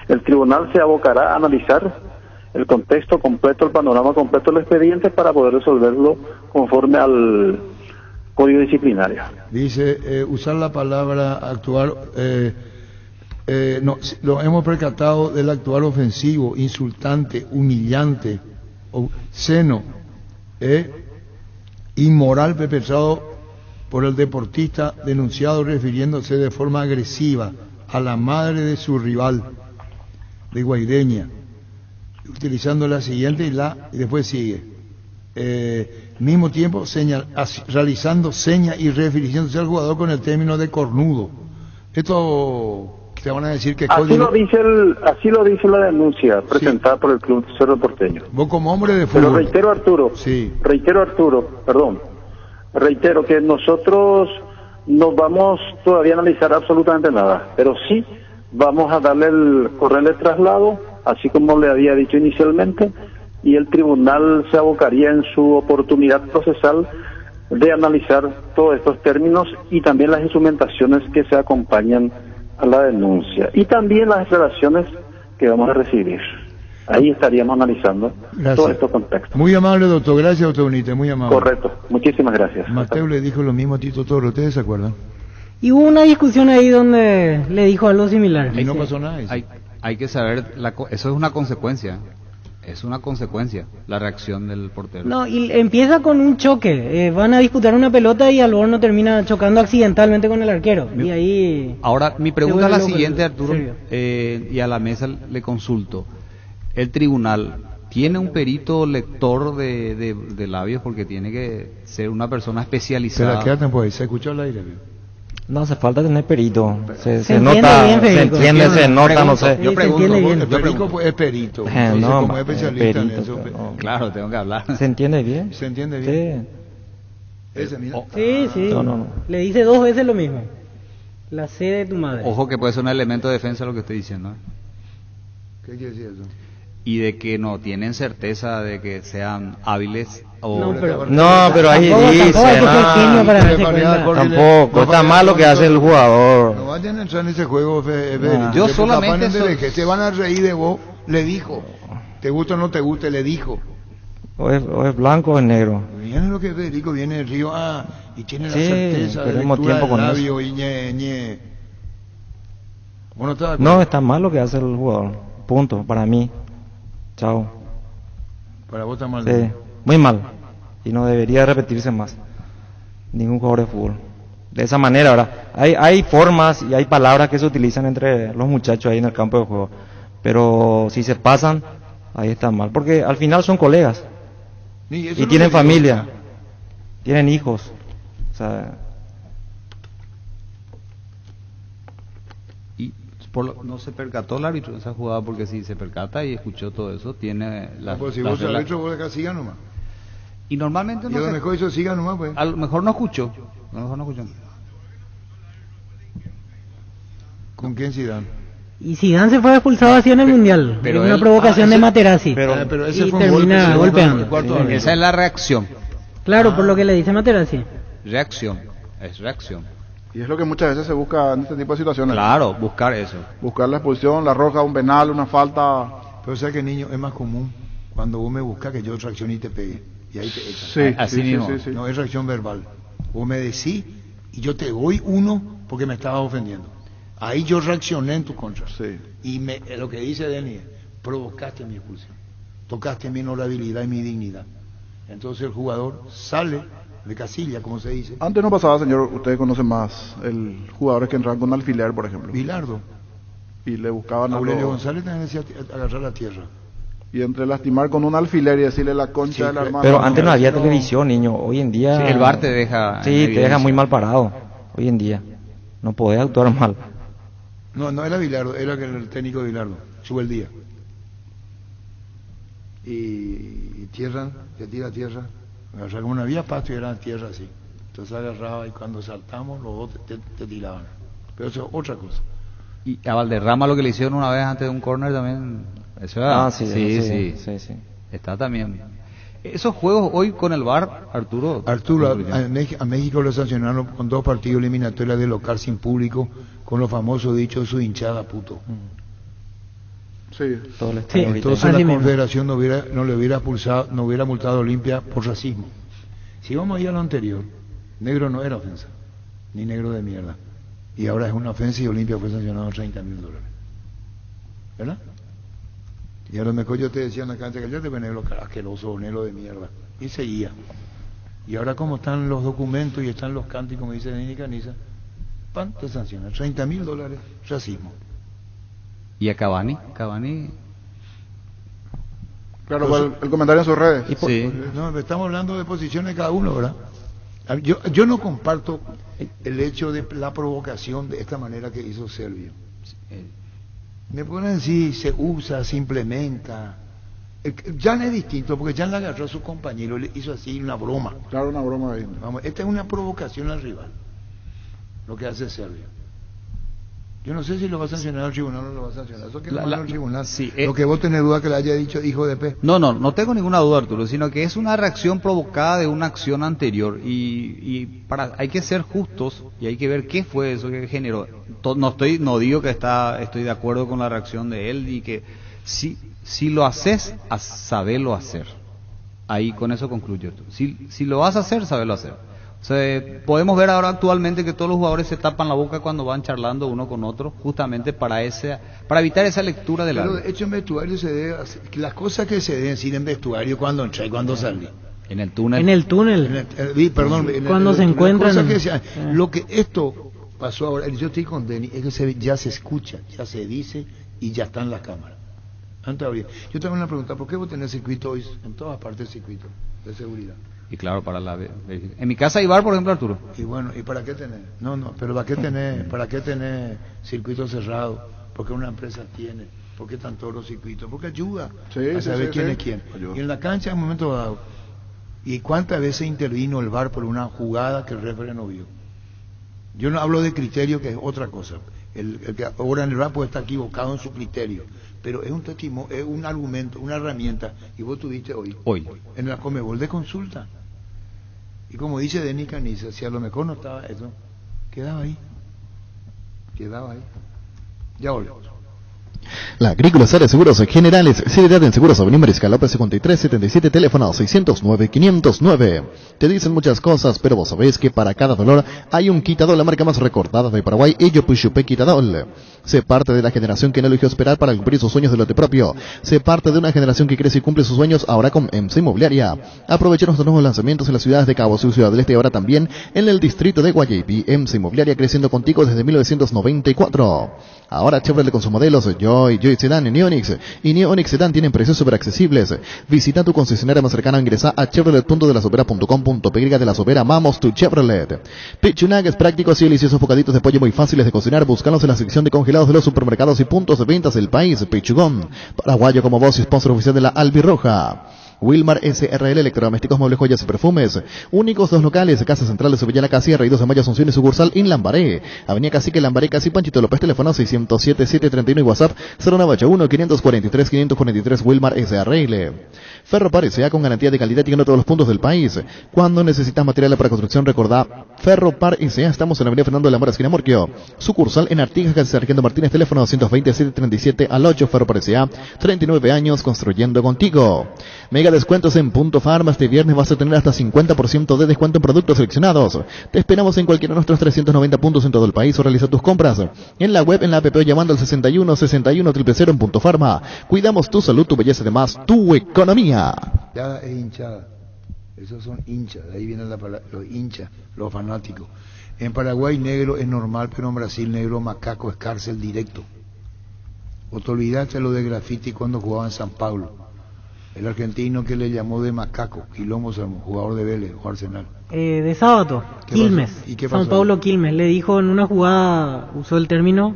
el tribunal se abocará a analizar el contexto completo, el panorama completo del expediente para poder resolverlo conforme al código disciplinario. Dice, usar la palabra actuar, no, lo hemos percatado del actuar ofensivo, insultante, humillante, obsceno, inmoral perpetrado por el deportista denunciado refiriéndose de forma agresiva a la madre de su rival de Guaireña, utilizando la siguiente y después sigue. Mismo tiempo realizando señas y refiriéndose al jugador con el término de cornudo. Esto te van a decir que así lo dice la denuncia presentada por el Club Cerro Porteño. Vos como hombre de fútbol. Pero reitero que nosotros no vamos todavía a analizar absolutamente nada, pero sí vamos a correrle el traslado, así como le había dicho inicialmente, y el tribunal se abocaría en su oportunidad procesal de analizar todos estos términos y también las instrumentaciones que se acompañan a la denuncia y también las declaraciones que vamos a recibir. Ahí estaríamos analizando todos estos contextos. Muy amable, doctor. Gracias, doctor Benítez. Muy amable. Correcto. Muchísimas gracias. Mateo le dijo lo mismo a Tito Toro. ¿Ustedes se acuerdan? Y hubo una discusión ahí donde le dijo algo similar. Y no pasó nada. Hay que saber, eso es una consecuencia. Es una consecuencia, la reacción del portero. No, y empieza con un choque. Van a disputar una pelota y Alborno termina chocando accidentalmente con el arquero. Y ahí... Ahora, mi pregunta es la siguiente, Arturo, y a la mesa le consulto. ¿El tribunal tiene un perito lector de labios? Porque tiene que ser una persona especializada. Pero quédate pues, ¿se escuchó el aire? No hace falta tener perito. Se nota, bien, se entiende, se nota, no sé. Yo pregunto, el perico es perito. Entonces, no, como es especialista perito, en eso. Claro, tengo que hablar. ¿Se entiende bien? ¿Se entiende bien? Sí. Ese, mira. Sí. No. Le dice 2 veces lo mismo. La C de tu madre. Ojo que puede ser un elemento de defensa lo que estoy diciendo. ¿Qué quiere decir eso? Y de que no tienen certeza de que sean hábiles o... No, pero ahí dice, tampoco, está mal lo que hace el jugador. No vayan a entrar en ese juego, yo solamente... Que se van a reír de vos, le dijo. Te gusta o no te gusta, le dijo. O es blanco o es negro. Viene lo que Federico viene del río, y tiene la certeza de lectura del labio y ñe. No, está mal lo que hace el jugador, punto, para mí. Chao. Para vos está mal. Sí, muy mal. Y no debería repetirse más. Ningún jugador de fútbol. De esa manera, ahora hay formas y hay palabras que se utilizan entre los muchachos ahí en el campo de juego. Pero si se pasan, ahí está mal. Porque al final son colegas. Y tienen familia. Tienen hijos. O sea... no se percató el árbitro de esa jugada, porque si se percata y escuchó todo eso, tiene la... pues si vos el árbitro, vos acá siga nomás. Y normalmente no. Y a lo mejor eso siga nomás, pues. A lo mejor no escuchó. ¿Con quién Zidane? Y Zidane se fue expulsado así en el Mundial. Pero una provocación de Materazzi. Pero ese y fue termina golpeando. Esa es la reacción. Claro, por lo que le dice Materazzi. Reacción. Y es lo que muchas veces se busca en este tipo de situaciones. Claro, buscar eso. Buscar la expulsión, la roja, un penal, una falta. Pero o sea que, niño, es más común cuando vos me buscas que yo reaccione y te pegue. Y ahí te echan. Sí, así mismo. Sí. No es reacción verbal. Vos me decís y yo te doy uno porque me estabas ofendiendo. Ahí yo reaccioné en tu contra. Sí. Y lo que dice Denis, provocaste mi expulsión. Tocaste mi honorabilidad y mi dignidad. Entonces el jugador sale de casilla, como se dice. Antes no pasaba, señor, ustedes conocen más el jugadores que entraban con alfiler, por ejemplo. Bilardo. Y le buscaban a Aurelio González también decía agarrar la tierra. Y entre lastimar con un alfiler y decirle la concha de la hermana. Pero antes no había televisión, niño. Hoy en día... Sí, el VAR te deja... Sí, te deja muy mal parado. Hoy en día. No podés actuar mal. No era Bilardo, era el técnico de Bilardo. Sube el día. Y tierra, te tira tierra. Agarraba como no había pasto y era tierra así. Entonces agarraba y cuando saltamos los dos te tiraban. Pero eso es otra cosa. Y a Valderrama lo que le hicieron una vez antes de un córner también... Eso era... Sí. Está también... Esos juegos hoy con el VAR, Arturo, a México lo sancionaron con 2 partidos eliminatorios de local sin público, con los famosos dichos de su hinchada puto. Sí. Todo el Sí, estadio ahorita. entonces la Confederación no hubiera multado a Olimpia por racismo. Si vamos a ir a lo anterior, negro no era ofensa, ni negro de mierda. Y ahora es una ofensa y Olimpia fue sancionado $30.000. ¿Verdad? Y a lo mejor yo te decía en la cancha que yo te negro asqueroso, negro de mierda. Y seguía. Y ahora como están los documentos y están los cantos, como dice Denis Caniza, pan, te sanciona. $30.000, racismo. ¿Y a Cavani? Cavani... Claro, pues, el comentario en sus redes. Sí. No, estamos hablando de posiciones de cada uno, ¿verdad? Yo no comparto el hecho de la provocación de esta manera que hizo Servio. Me pueden decir, se usa, se implementa. Jan es distinto, porque Jan le agarró a su compañero y le hizo así una broma. Claro, una broma ahí. Vamos, esta es una provocación al rival, lo que hace Servio. Yo no sé si lo va a sancionar el tribunal o no lo va a sancionar. Eso que lo manda el tribunal. Sí, lo que vos tenés duda que le haya dicho hijo de P. No tengo ninguna duda, Arturo, sino que es una reacción provocada de una acción anterior hay que ser justos y hay que ver qué fue eso que generó. No digo que estoy de acuerdo con la reacción de él y que si lo haces, sabelo hacer. Ahí con eso concluyo. Si lo vas a hacer, sabelo hacer. O sea, podemos ver ahora actualmente que todos los jugadores se tapan la boca cuando van charlando uno con otro, justamente para evitar esa lectura del árbitro. Pero de hecho en vestuario se debe las cosas que se deben decir en vestuario cuando entra y cuando sale. En el túnel. En el túnel. Cuando se encuentran. Lo que esto pasó ahora, yo estoy con Denis, es que ya se escucha, ya se dice y ya está en la cámara. Yo tengo una pregunta, ¿por qué vos tenés circuito hoy en todas partes circuito de seguridad? Y claro, en mi casa hay bar, por ejemplo, Arturo. Y bueno, ¿y para qué tener? Pero ¿para qué tener circuito cerrado? Porque una empresa tiene. ¿Por qué tanto los circuitos? Porque ayuda a saber quién es quién. Ayuda. Y en la cancha, en un momento dado, ¿y cuántas veces intervino el VAR por una jugada que el referee no vio? Yo no hablo de criterio, que es otra cosa. El que ahora en el VAR puede estar equivocado en su criterio, pero es un testimonio, es un argumento, una herramienta, y vos tuviste hoy en la Conmebol de consulta. Y como dice Denis Caniza, si a lo mejor no estaba eso, quedaba ahí. Ya volvemos. La Agrícola Sara Seguros Generales, seriedad en Seguros Avenida Mariscal López 5377, teléfono 609-509. Te dicen muchas cosas, pero vos sabés que para cada dolor hay un Quitadol, la marca más recordada de Paraguay, ello Puchupé Quitadol. Sé parte de la generación que no eligió esperar para cumplir sus sueños de lote propio. Sé parte de una generación que crece y cumple sus sueños ahora con MC Inmobiliaria. Aprovecha nuestros nuevos lanzamientos en las ciudades de Cabo Sur, Ciudad del Este y ahora también en el distrito de Guayaquil. MC Inmobiliaria creciendo contigo desde 1994. Ahora Chevrolet con sus modelos Joy Sedan y Onix. Y Onix Sedan tienen precios súper accesibles. Visita tu concesionaria más cercana o ingresa a chevrolet.delasovera.com.py. De La Sobera, amamos tu Chevrolet. Pichunagues prácticos y deliciosos bocaditos de pollo muy fáciles de cocinar. Búscalos en la sección de congelados de los supermercados y puntos de ventas del país. Pichugón, paraguayo como vos y sponsor oficial de la Albirroja. Wilmar SRL, electrodomésticos, muebles, joyas y perfumes. Únicos 2 locales, Casa Central de Sevilla, Casierra y 2 de Mayo, Asunción y sucursal en Lambaré. Avenida Cacique, Lambaré, Casi Panchito López, teléfono 607-731 y WhatsApp 0981-543-543, Wilmar SRL. Ferropar S.A. con garantía de calidad y en todos los puntos del país. Cuando necesitas material para construcción, recordá Ferropar S.A. Estamos en la avenida Fernando de la Mora, esquina Morquio. Sucursal en Artigas, Casa Sargento Martínez, teléfono 227-37 8, Ferropar S.A. 39 años construyendo contigo. Mega descuentos en Punto Farma. Este viernes vas a tener hasta 50% de descuento en productos seleccionados. Te esperamos en cualquiera de nuestros 390 puntos en todo el país o realiza tus compras en la web, en la app o llamando al 61 61 000 en Punto Farma. Cuidamos tu salud, tu belleza, además tu economía. Ya es hinchada. Esos son hinchas. De ahí vienen los hinchas, los fanáticos. En Paraguay negro es normal, pero en Brasil negro macaco es cárcel directo. O te olvidaste lo de graffiti cuando jugaba en San Pablo. El argentino que le llamó de macaco, Quilombo, jugador de Vélez o Arsenal. De sábado, Quilmes, San Pablo Quilmes, le dijo en una jugada, usó el término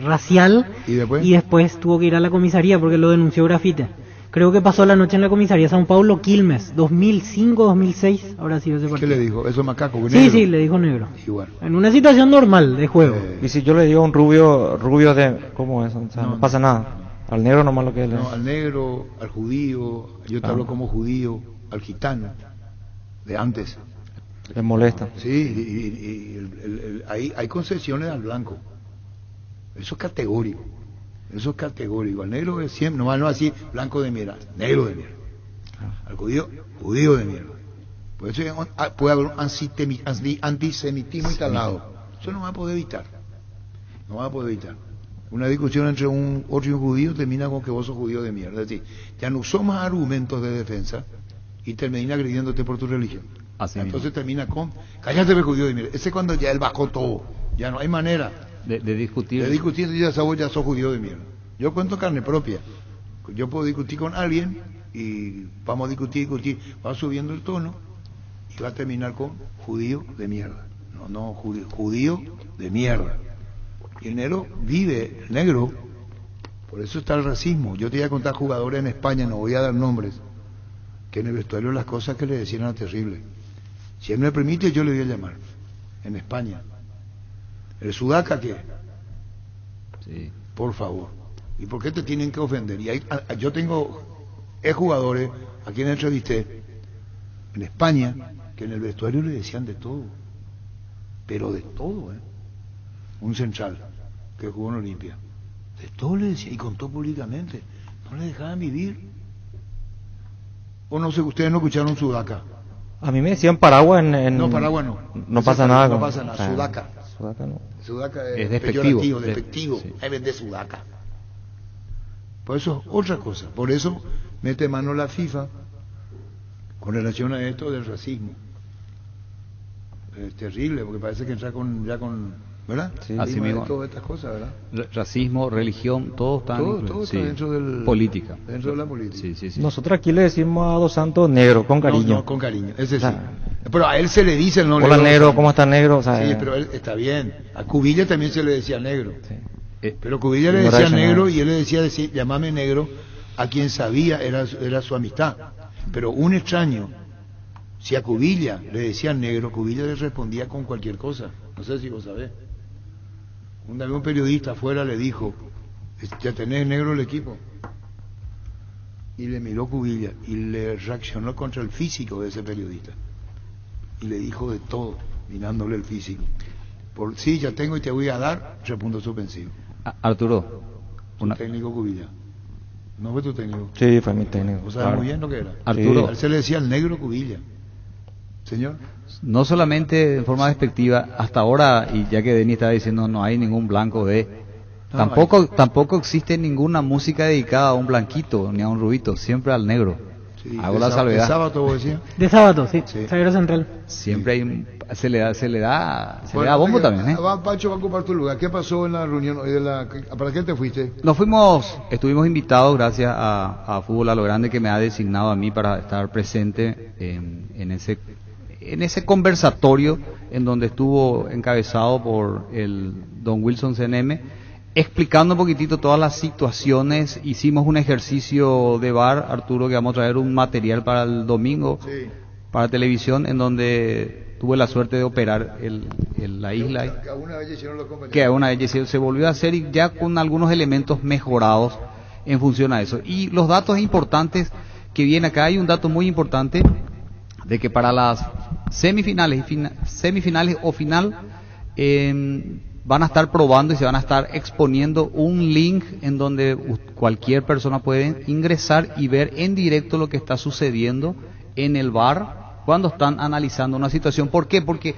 racial y después tuvo que ir a la comisaría porque lo denunció grafite. Creo que pasó la noche en la comisaría San Pablo Quilmes, 2005-2006, ahora sí ese partido. ¿Qué le dijo? ¿Eso es macaco? ¿Negro? Sí, le dijo negro. Y bueno. En una situación normal de juego. Y si yo le digo a un rubio de... ¿Cómo es? O sea, no pasa nada. Al negro nomás lo que es. No, al negro, al judío, yo te hablo como judío, al gitano, de antes. Les molesta. Sí, hay concesiones al blanco. Eso es categórico. Eso es categórico. El negro es siempre, no así, blanco de mierda, negro de mierda. Al judío de mierda. Por eso puede haber un antisemitismo instalado. Eso no va a poder evitar. No va a poder evitar. Una discusión entre un otro y un judío termina con que vos sos judío de mierda. Es decir, ya no usó más argumentos de defensa y termina agrediéndote por tu religión. Así Entonces mismo. termina con, cállate, judío de mierda. Ese es cuando ya él bajó todo. Ya no hay manera de discutir. de discutir, ya sos judío de mierda. Yo cuento carne propia. Yo puedo discutir con alguien y vamos a discutir, va subiendo el tono y va a terminar con judío de mierda. No, judío de mierda. Y el negro vive, el negro, por eso está el racismo. Yo te voy a contar jugadores en España, no voy a dar nombres, que en el vestuario las cosas que le decían eran terribles. Si él me permite, yo le voy a llamar. En España. ¿El sudaca qué? Sí. Por favor. ¿Y por qué te tienen que ofender? Y yo tengo jugadores, a quien entrevisté, en España, que en el vestuario le decían de todo. Pero de todo, Un central que jugó en Olimpia. De todo le decía, y contó públicamente. No le dejaban vivir. O no sé, ustedes no escucharon sudaca. A mí me decían Paraguas No, Paraguas no. No pasa nada. No pasa nada, sudaca. Sudaca no. Sudaca Es despectivo. despectivo. Sí. Hay de sudaca. Por eso es otra cosa. Por eso mete mano la FIFA con relación a esto del racismo. Es terrible, porque parece que entra ¿verdad? Sí. Así mismo. Todas estas cosas, ¿verdad? Racismo, religión, todo está Todo está dentro del... política. Dentro de la política. Sí. Nosotros aquí le decimos a Dos Santos negro, con cariño. No, con cariño, ese sí. Pero a él se le dice el no Hola negro, ¿cómo está negro? O sea, sí, pero él está bien. A Cubilla también se le decía negro. Sí. Pero Cubilla le decía negro y él le decía, llamame negro a quien sabía era su amistad. Pero un extraño, si a Cubilla le decían negro, Cubilla le respondía con cualquier cosa. No sé si vos sabés. Un periodista afuera le dijo, ya tenés negro el equipo. Y le miró Cubilla y le reaccionó contra el físico de ese periodista. Y le dijo de todo, mirándole el físico. Sí, ya tengo y te voy a dar, punto suspensivo. Arturo. Tu técnico Cubilla. ¿No fue tu técnico? Sí, fue mi técnico. ¿Vos sabés muy bien lo que era? Arturo. A él se le decía el negro Cubilla. Señor. No solamente en forma despectiva, hasta ahora, y ya que Denis estaba diciendo no hay ningún blanco tampoco existe ninguna música dedicada a un blanquito ni a un rubito, siempre al negro. Sí, hago la salvedad. ¿De sábado vos decías? De sábado, sí. Zaguero central. Siempre hay se le da bombo también, Pacho va a ocupar tu lugar. ¿Qué pasó en la reunión hoy ¿para qué te fuiste? Estuvimos invitados gracias a Fútbol a lo Grande, que me ha designado a mí para estar presente en ese conversatorio en donde estuvo encabezado por el don Wilson CNM, explicando un poquitito todas las situaciones. Hicimos un ejercicio de VAR, Arturo, que vamos a traer un material para el domingo, para televisión, en donde tuve la suerte de operar la isla, que alguna vez hicieron los compañeros. Que alguna vez se volvió a hacer, y ya con algunos elementos mejorados en función a eso. Y los datos importantes que vienen acá, hay un dato muy importante de que para las semifinales o final van a estar probando y se van a estar exponiendo un link en donde cualquier persona puede ingresar y ver en directo lo que está sucediendo en el VAR cuando están analizando una situación. ¿Por qué? Porque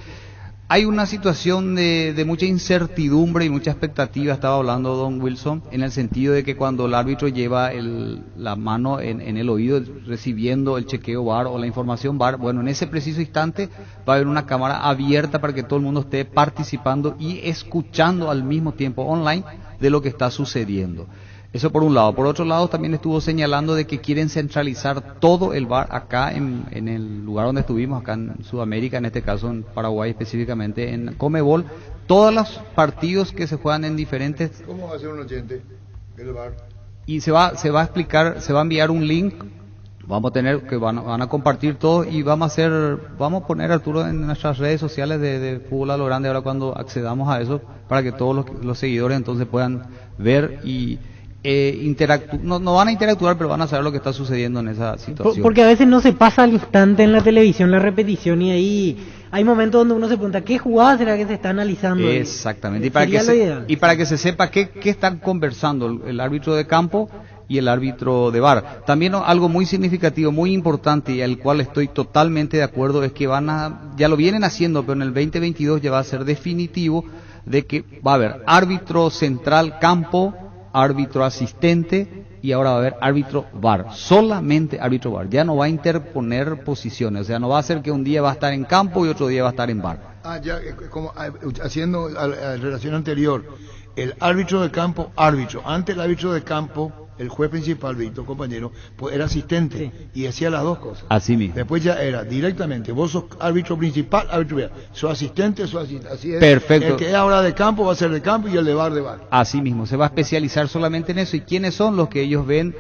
hay una situación de mucha incertidumbre y mucha expectativa, estaba hablando don Wilson, en el sentido de que cuando el árbitro lleva la mano en el oído recibiendo el chequeo VAR o la información VAR, bueno, en ese preciso instante va a haber una cámara abierta para que todo el mundo esté participando y escuchando al mismo tiempo online de lo que está sucediendo. Eso por un lado. Por otro lado, también estuvo señalando de que quieren centralizar todo el VAR acá en el lugar donde estuvimos, acá en Sudamérica, en este caso en Paraguay específicamente, en Conmebol, todos los partidos que se juegan en diferentes... ¿Cómo va a ser un oyente el VAR? Y se va a explicar, se va a enviar un link, vamos a tener que van a compartir todo y vamos a poner, Arturo, en nuestras redes sociales de Fútbol a lo Grande ahora cuando accedamos a eso, para que todos los seguidores entonces puedan ver y no van a interactuar, pero van a saber lo que está sucediendo en esa situación. Porque a veces no se pasa al instante en la televisión la repetición, y ahí hay momentos donde uno se pregunta ¿qué jugada será que se está analizando? Exactamente, y para que se sepa qué están conversando el árbitro de campo y el árbitro de VAR. También algo muy significativo, muy importante, y al cual estoy totalmente de acuerdo, es que ya lo vienen haciendo, pero en el 2022 ya va a ser definitivo, de que va a haber árbitro central campo, árbitro asistente, y ahora va a haber árbitro VAR, solamente árbitro VAR. Ya no va a interponer posiciones, o sea, no va a ser que un día va a estar en campo y otro día va a estar en VAR. Ya, como haciendo la relación anterior, el árbitro de campo, árbitro. Antes el árbitro de campo, el juez principal, Víctor, compañero, pues era asistente, y hacía las dos cosas. Así mismo. Después ya era directamente, vos sos árbitro principal, árbitro VAR. Sos asistente, así es. Perfecto. El que es ahora de campo va a ser de campo y el de VAR de VAR. Así mismo, se va a especializar solamente en eso. ¿Y quiénes son los que ellos ven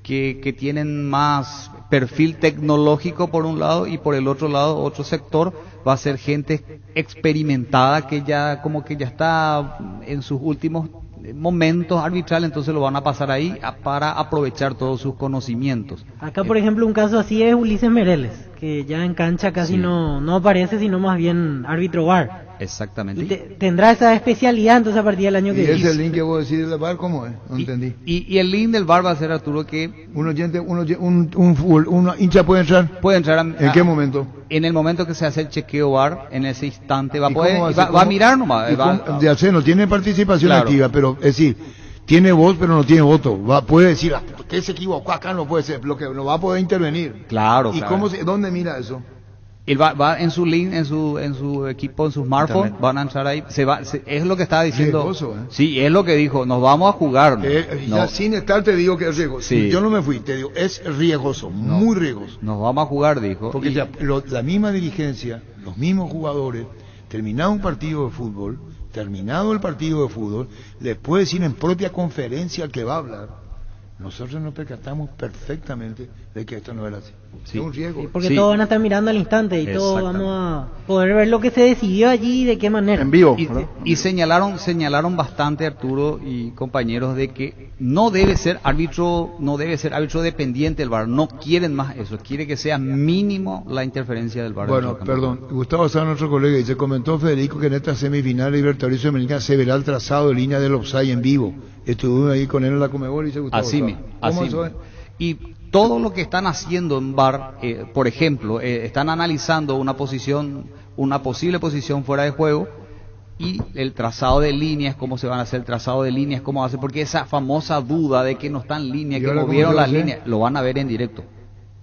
que tienen más perfil tecnológico por un lado, y por el otro lado, otro sector, va a ser gente experimentada que ya está en sus últimos momentos arbitrales, entonces lo van a pasar ahí para aprovechar todos sus conocimientos. Acá, por ejemplo, un caso así es Ulises Mereles, que ya en cancha casi no aparece, sino más bien árbitro VAR. Exactamente. Y tendrá esa especialidad entonces a partir del año que viene. ¿Y ese link que vos decís del VAR cómo es? No entendí. Y el link del VAR va a ser, Arturo, que un hincha puede entrar. Puede entrar ¿En qué momento? En el momento que se hace el chequeo VAR, en ese instante va a mirar nomás. Ya sé, no tiene participación activa, pero es decir, tiene voz pero no tiene voto. Puede decir, ¿qué se equivocó acá? No puede ser, lo que no va a poder intervenir. Claro. ¿Y dónde mira eso? Él va en su link, en su equipo, en su smartphone, van a entrar ahí. Es lo que estaba diciendo. Riesgoso, Sí, es lo que dijo. Nos vamos a jugar. Ya sin estar te digo que es riesgoso. Sí. Yo no me fui, te digo, es riesgoso, muy riesgoso. Nos vamos a jugar, dijo. Porque la misma dirigencia, los mismos jugadores, terminado un partido de fútbol, les puede decir en propia conferencia al que va a hablar. Nosotros nos percatamos perfectamente de que esto no era así. Sí. Es un riesgo. Porque todos van a estar mirando al instante y todos vamos a poder ver lo que se decidió allí y de qué manera. En vivo. Y señalaron bastante, Arturo y compañeros, de que no debe ser árbitro dependiente del VAR. No quieren más eso. Quiere que sea mínimo la interferencia del VAR. Bueno, perdón. Gustavo Sá, nuestro colega, y se comentó Federico que en esta semifinal Libertadores Sudamericana se verá el trazado de línea del offside en vivo. Estuve ahí con él en la Comebol y dice Gustavo Sá. Así mismo. Y todo lo que están haciendo en VAR, por ejemplo, están analizando una posible posición fuera de juego, y el trazado de líneas, cómo se van a hacer el trazado de líneas, cómo va a ser, porque esa famosa duda de que no está en línea, que movieron las líneas, lo van a ver en directo.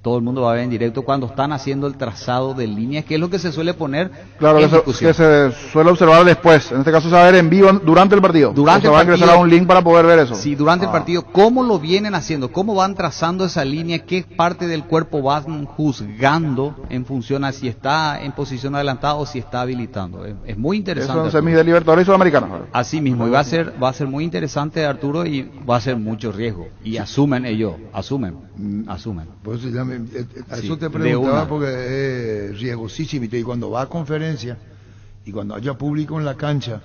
Todo el mundo va a ver en directo cuando están haciendo el trazado de líneas, que es lo que se suele poner en discusión. Que se suele observar después. En este caso se va a ver en vivo durante el partido. Se va a ingresar a un link para poder ver eso. Sí, durante el partido. ¿Cómo lo vienen haciendo? ¿Cómo van trazando esa línea? ¿Qué parte del cuerpo van juzgando en función a si está en posición adelantada o si está habilitando? Es muy interesante. Eso en semis de Libertadores y Sudamericana. Así mismo. Y va a ser muy interesante, Arturo, y va a ser mucho riesgo. Y asumen ellos. Asumen. Pues eso te preguntaba porque es riesgosísimo. Y cuando va a conferencia y cuando haya público en la cancha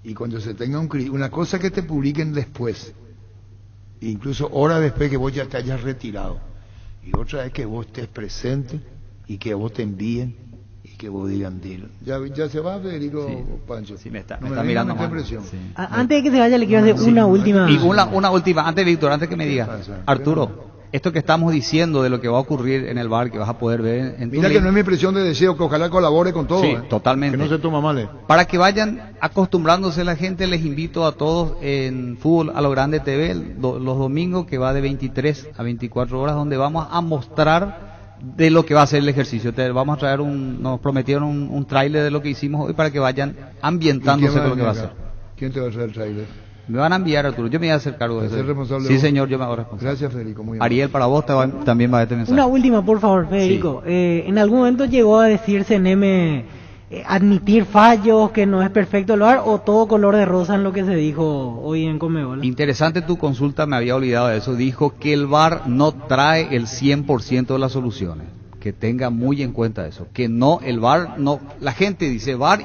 y cuando se tenga una cosa que te publiquen después, incluso horas después que vos ya te hayas retirado, y otra es que vos estés presente y que vos te envíen y que vos digan dilo. Ya se va Federico. Pancho. Sí, me está mirando mal. Sí. Antes de que se vaya le quiero hacer una última. Y una última, Víctor, antes que me diga, Arturo, esto que estamos diciendo de lo que va a ocurrir en el VAR, que vas a poder ver en Mira que no es mi expresión de deseo, que ojalá colabore con todo. Sí, totalmente. Que no se toma mal. Para que vayan acostumbrándose la gente, les invito a todos en Fútbol a lo Grande TV, los domingos, que va de 23 a 24 horas, donde vamos a mostrar de lo que va a ser el ejercicio. Vamos a traer nos prometieron un tráiler de lo que hicimos hoy para que vayan ambientándose con lo que va a hacer. ¿Quién te va a hacer el tráiler? Me van a enviar, Arturo. Yo me voy a hacer cargo de eso. Sí, señor, yo me hago responsable. Gracias, Federico. Muy Ariel, para vos también va este mensaje. Una última, por favor, Federico. Sí. En algún momento llegó a decirse en M admitir fallos, que no es perfecto el VAR, o todo color de rosa en lo que se dijo hoy en Conmebol. Interesante tu consulta, me había olvidado de eso. Dijo que el VAR no trae el 100% de las soluciones. Que tenga muy en cuenta eso. Que no, el VAR no. La gente dice VAR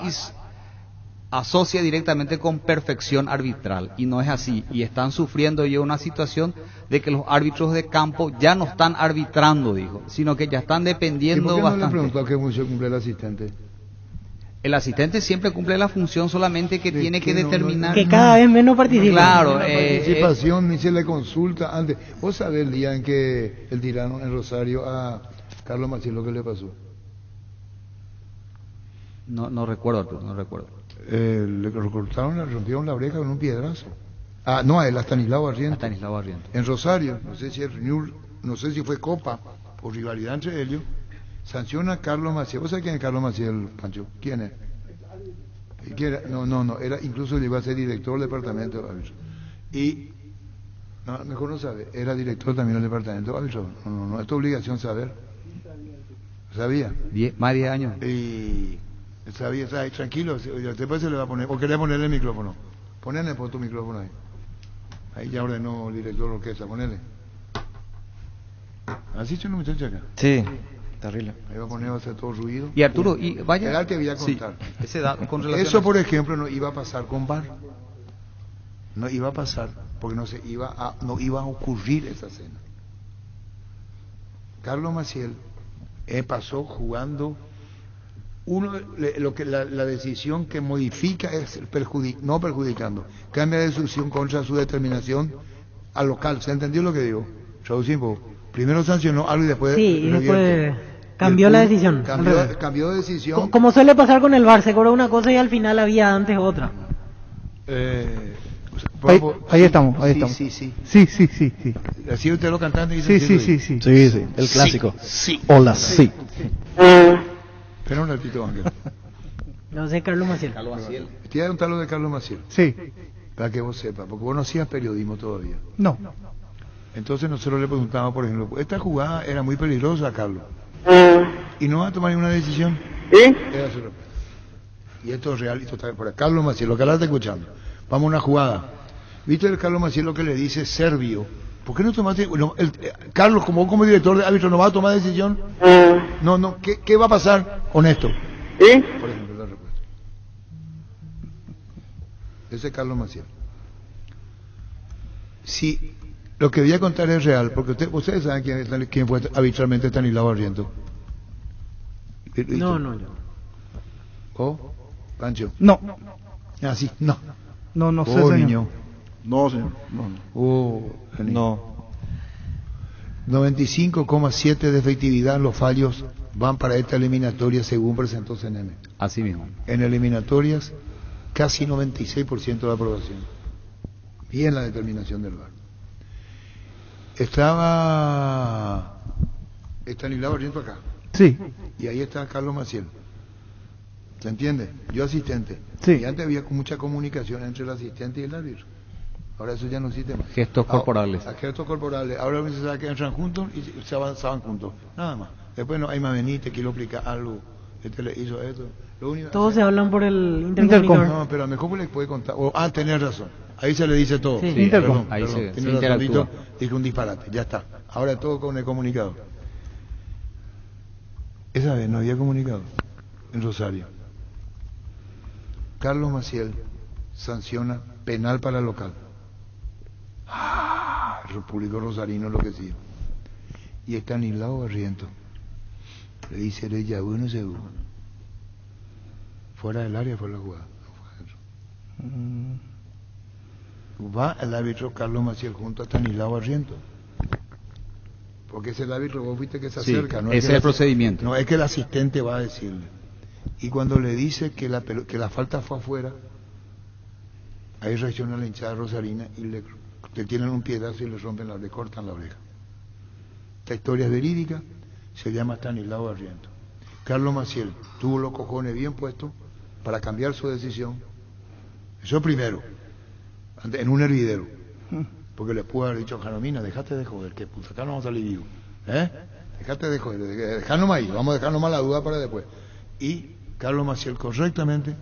asocia directamente con perfección arbitral, y no es así, y están sufriendo ya una situación de que los árbitros de campo ya no están arbitrando, dijo, sino que ya están dependiendo ¿Y por qué bastante. no le preguntó qué función cumple el asistente? El asistente siempre cumple la función, solamente que tiene que determinar... Que cada vez menos participa. Claro. Participación, ni se le consulta antes. ¿Vos sabés el día en que el tirano en Rosario a Carlos Maciel lo que le pasó? No recuerdo, Arturo, no recuerdo. Le cortaron, le rompieron la oreja con un piedrazo. Ah, no, a él, a Stanislao Barrientos. En Rosario, no sé si fue Copa o rivalidad entre ellos. Sanciona a Carlos Maciel. ¿Vos sabés quién es Carlos Maciel, Pancho? ¿Quién es? No, era, incluso llegó a ser director del departamento de árbitros. Y, no, mejor no sabe, era director también del departamento de árbitros. No, es tu obligación saber. ¿Sabía? Más de 10 años. Y sabía, tranquilo, después se le va a poner, o quería ponerle el micrófono. Ponele por tu micrófono ahí. Ahí ya ordenó el director de orquesta, ponele. ¿Has dicho una muchacha acá? Sí. Terrible. Ahí va a poner, va a hacer todo ruido. Y Arturo, y vaya... Era te voy a contar. Sí, ese dato con relación eso, por ejemplo, no iba a pasar con VAR. No iba a pasar, porque no iba a ocurrir esa escena. Carlos Maciel pasó jugando la decisión que modifica es no perjudicando, cambia de decisión contra su determinación al local. ¿Se entendió lo que digo? Primero sancionó algo y después... Sí, y después cambió la decisión. Cambió de decisión. Como suele pasar con el VAR, se cobró una cosa y al final había antes otra. Ahí estamos. Sí. Así usted lo cantante dice. Sí. El clásico. Sí. Hola, sí. Espera un ratito, Ángel. No sé, Carlos Maciel. Te voy a preguntar lo de Carlos Maciel. Sí. Para que vos sepas, porque vos no hacías periodismo todavía. No. Entonces nosotros le preguntamos, por ejemplo, esta jugada era muy peligrosa, Carlos. ¿Y no va a tomar ninguna decisión? ¿Sí? Era su respuesta. Y esto es real, esto está por ahí. Carlos Maciel, lo que ahora está escuchando. Vamos a una jugada. ¿Viste el Carlos Maciel lo que le dice Servio? ¿Por qué no tomaste? Carlos, como director de árbitro, ¿no va a tomar decisión? No. ¿Qué va a pasar con esto? ¿Sí? Por ejemplo, la respuesta. Ese es Carlos Maciel. Si lo que voy a contar es real, porque ustedes saben quién fue arbitralmente Stanislao Barrientos. No. ¿Oh? Pancho. No. Ah, sí, no. No sé, señor. Niño. No, señor. No. 95,7 de efectividad. Los fallos van para esta eliminatoria según presentó CNM. Así mismo. En eliminatorias, casi 96% de aprobación. Bien la determinación del VAR. Estaba Stanislao Barrientos acá. Sí. Y ahí está Carlos Maciel. ¿Se entiende? Yo asistente. Sí. Y antes había mucha comunicación entre el asistente y el árbitro. Ahora eso ya no existe más. Gestos corporales. Gestos corporales. Ahora se sabe que entran juntos y se avanzaban juntos. Nada más. Después no hay más venite, quiero explicar algo. Este le hizo esto. Lo único, todos se hablan por el intercomunicador. No, pero a lo mejor le puede contar. tenés razón. Ahí se le dice todo. Sí. Intercom. Ahí perdón. se interactúa. Dije un disparate. Ya está. Ahora todo con el comunicador. Esa vez no había comunicado en Rosario. Carlos Maciel sanciona penal para el local. El público rosarino enloquecido. Y Stanislao Barrientos le dice ella uno seguro. Fuera del área fue la jugada. Va el árbitro Carlos Maciel junto a Stanislao Barrientos. Porque es el árbitro, vos viste que se acerca. No ese es el procedimiento. No es que el asistente va a decirle. Y cuando le dice que la falta fue afuera, ahí reacciona la hinchada rosarina y le tienen un piedrazo y le cortan la oreja. Esta historia es verídica, se llama Stanislao Barrientos. Carlos Maciel tuvo los cojones bien puestos para cambiar su decisión. Eso primero, en un hervidero. Porque le pudo haber dicho a Janomina, dejate de joder, que puta, acá no vamos a salir vivos. Dejate de joder, dejá ahí, vamos a dejar nomás la duda para después. Y Carlos Maciel correctamente,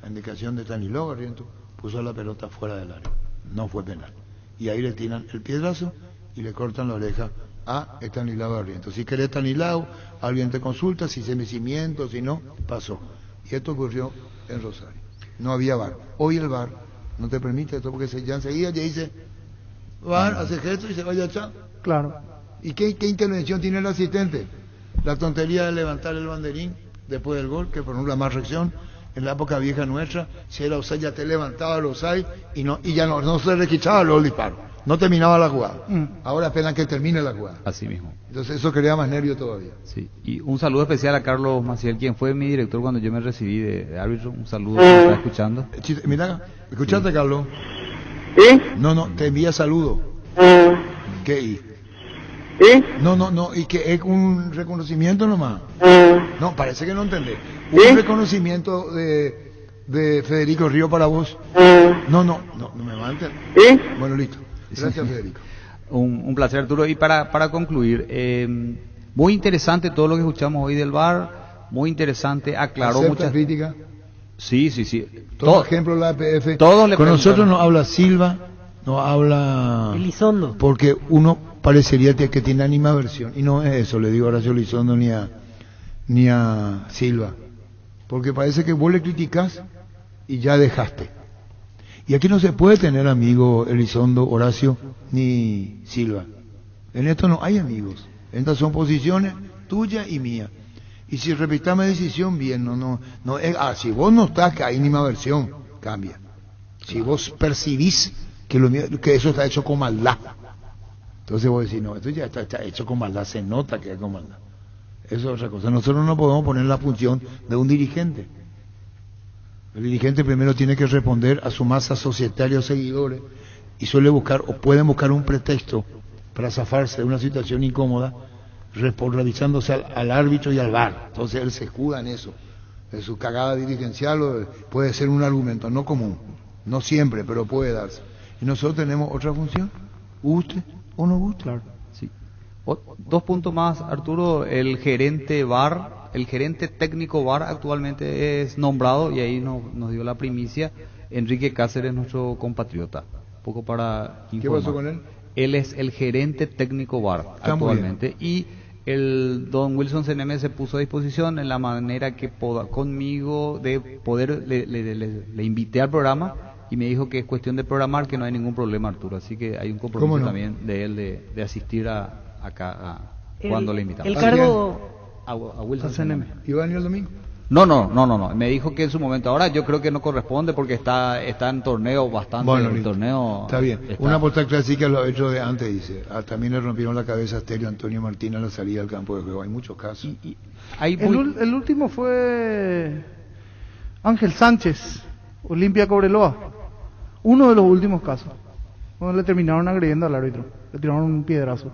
a indicación de Stanislao Barrientos, puso la pelota fuera del área. No fue penal. Y ahí le tiran el piedrazo y le cortan la oreja a Stanislao Barrientos. Si querés Stanislao, alguien te consulta, si se me cimiento, si no, pasó. Y esto ocurrió en Rosario. no había VAR. Hoy el VAR no te permite esto porque ya enseguida ya dice VAR, hace gesto y se vaya atrás. Claro. ¿Y qué intervención tiene el asistente? La tontería de levantar el banderín después del gol, que por ejemplo la más reacción en la época vieja nuestra, si era offside ya te levantaba el offside y ya no se registraba los disparos, no terminaba la jugada. Ahora apenas que termine la jugada. Así mismo. Entonces eso crea más nervio todavía. Sí. Y un saludo especial a Carlos Maciel, quien fue mi director cuando yo me recibí de árbitro. Un saludo, que está escuchando. Mira, ¿escuchaste, sí. Carlos? ¿Sí? No, te envía saludo. ¿Qué? ¿Sí? No, y que es un reconocimiento nomás. No, parece que no entendés. Un reconocimiento de Federico Río para vos. No me va a entender. Bueno, listo. Gracias, Federico. Un placer, Arturo. Y para concluir, muy interesante todo lo que escuchamos hoy del VAR, muy interesante, aclaró muchas críticas. Sí. Todo ejemplo la APF. Todos le con nosotros no habla Silva, no habla Elizondo. Porque uno parecería que tiene animaversión y no es eso, le digo a Horacio Elizondo ni a Silva, porque parece que vos le criticás y ya dejaste. Y aquí no se puede tener amigo Elizondo, Horacio ni Silva. En esto no hay amigos. Estas son posiciones tuyas y mías. Y si respetamos decisión, bien, si vos no estás, que hay animaversión, cambia. Si vos percibís que eso está hecho con maldad, entonces vos decís, no, esto ya está hecho con maldad, se nota que hay con maldad. Eso es otra cosa. Nosotros no podemos poner la función de un dirigente. El dirigente primero tiene que responder a su masa societaria o seguidores y suele buscar o pueden buscar un pretexto para zafarse de una situación incómoda, revisándose al árbitro y al VAR. Entonces él se escuda en eso. En su cagada dirigencial puede ser un argumento no común, no siempre, pero puede darse. Y nosotros tenemos otra función, guste o no guste. Claro, sí. 2 puntos más, Arturo. El gerente VAR, el gerente técnico VAR actualmente es nombrado, y ahí nos dio la primicia, Enrique Cáceres, nuestro compatriota. Un poco para informar. ¿Qué pasó con él? Él es el gerente técnico VAR actualmente. Y el don Wilson CNM se puso a disposición en la manera que conmigo de poder, le invité al programa y me dijo que es cuestión de programar, que no hay ningún problema, Arturo. Así que hay un compromiso también de él de asistir acá cuando le invitamos. El cargo a Wilson CNM. ¿Y va a venir el domingo? No. Me dijo que en su momento, ahora yo creo que no corresponde porque está en torneo bastante. Bueno, el torneo está bien. Una postal clásica lo he hecho de antes, dice. También le rompieron la cabeza a Asterio Antonio Martín a la salida del campo de juego. Hay muchos casos. El último fue Ángel Sánchez, Olimpia Cobreloa. Uno de los últimos casos. Cuando le terminaron agrediendo al árbitro. Le tiraron un piedrazo.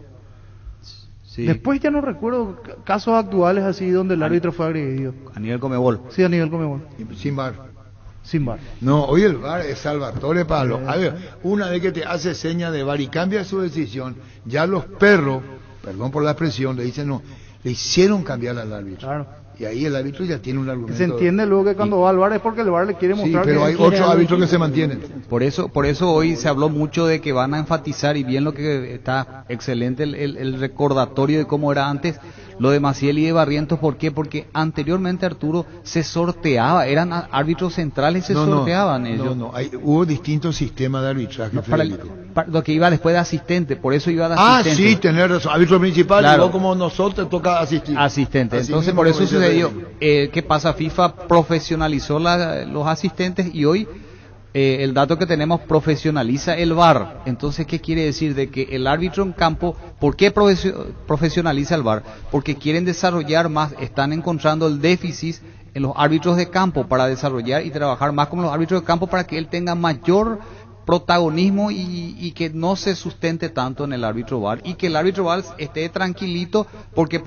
Sí. Después ya no recuerdo casos actuales así donde el árbitro fue agredido. A nivel Conmebol. Sí, a nivel Conmebol. Sin VAR. Sin VAR. No, hoy el VAR es salvatore para los... A ver, una vez que te hace seña de VAR y cambia su decisión, ya los perros, perdón por la expresión, le dicen no, le hicieron cambiar al árbitro. Claro. Y ahí el árbitro ya tiene un argumento. Se entiende luego que cuando va al VAR es porque el VAR le quiere mostrar. Sí, pero hay 8 árbitros que se mantienen. Por eso hoy se habló mucho de que van a enfatizar, y bien lo que está excelente el recordatorio de cómo era antes lo de Maciel y de Barrientos. ¿Por qué? Porque anteriormente, Arturo, se sorteaba, eran árbitros centrales, sorteaban ellos. Hubo distintos sistemas de arbitraje. Para lo que iba después de asistente, por eso iba de asistente. Sí, tener razón, árbitro principal, claro. Y luego como nosotros toca asistir. Asistente, entonces por eso sucedió. ¿Qué pasa? FIFA profesionalizó los asistentes y hoy el dato que tenemos profesionaliza el VAR. Entonces, ¿qué quiere decir? De que el árbitro en campo, ¿por qué profesionaliza el VAR? Porque quieren desarrollar más, están encontrando el déficit en los árbitros de campo para desarrollar y trabajar más con los árbitros de campo para que él tenga mayor protagonismo y que no se sustente tanto en el árbitro VAR, y que el árbitro VAR esté tranquilito, porque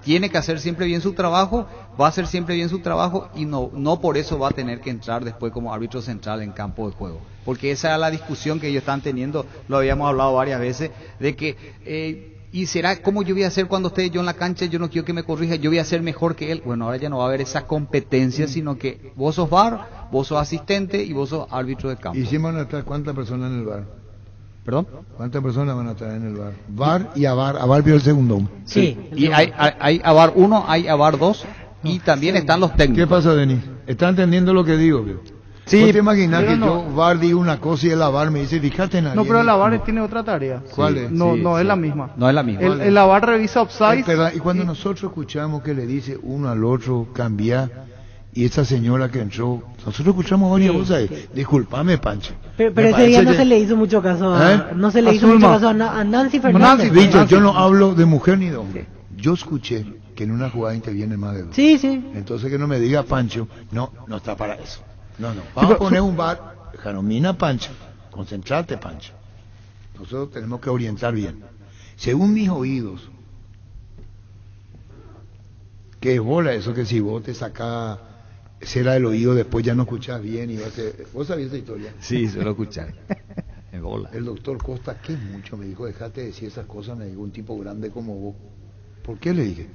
tiene que hacer siempre bien su trabajo, va a hacer siempre bien su trabajo, y no por eso va a tener que entrar después como árbitro central en campo de juego, porque esa es la discusión que ellos están teniendo, lo habíamos hablado varias veces, de que y será cómo yo voy a hacer cuando esté yo en la cancha, yo no quiero que me corrija, yo voy a ser mejor que él. Bueno, ahora ya no va a haber esa competencia, sino que vos sos VAR, vos sos asistente y vos sos árbitro de campo. ¿Y si van a estar cuántas personas en el VAR? ¿Perdón? ¿Cuántas personas van a estar en el VAR? VAR y AVAR, AVAR vio el segundo. Sí. Y hay AVAR 1, hay AVAR 2 y también están los técnicos. ¿Qué pasa, Denis? ¿Está entendiendo lo que digo? Sí, ¿vos te imaginas que no. yo VAR digo una cosa y el VAR me dice, fíjate en No, pero el VAR tiene otra tarea. ¿Cuál es? No es la misma. No es la misma. El VAR revisa offside. Y cuando nosotros escuchamos que le dice uno al otro, cambia, y esa señora que entró, nosotros escuchamos varias cosas ahí. Disculpame, Pancho. Pero ese día no se le hizo mucho caso a, no se le hizo mucho caso a Nancy Fernández. Víctor, yo no hablo de mujer ni de hombre. Yo escuché que en una jugada intervienen más de dos. Sí, sí. Entonces que no me diga Pancho, no está para eso. No. Vamos a poner un VAR, Janomina, Pancho. Concentrate, Pancho. Nosotros tenemos que orientar bien. Según mis oídos, que es bola eso que si vos te sacás cera del oído, después ya no escuchás bien y vas a... ¿Vos sabías esa historia? Sí, se lo escuché. Es bola. El doctor Costa, que mucho, me dijo, dejate de decir esas cosas, me dijo, un tipo grande como vos. ¿Por qué? Le dije,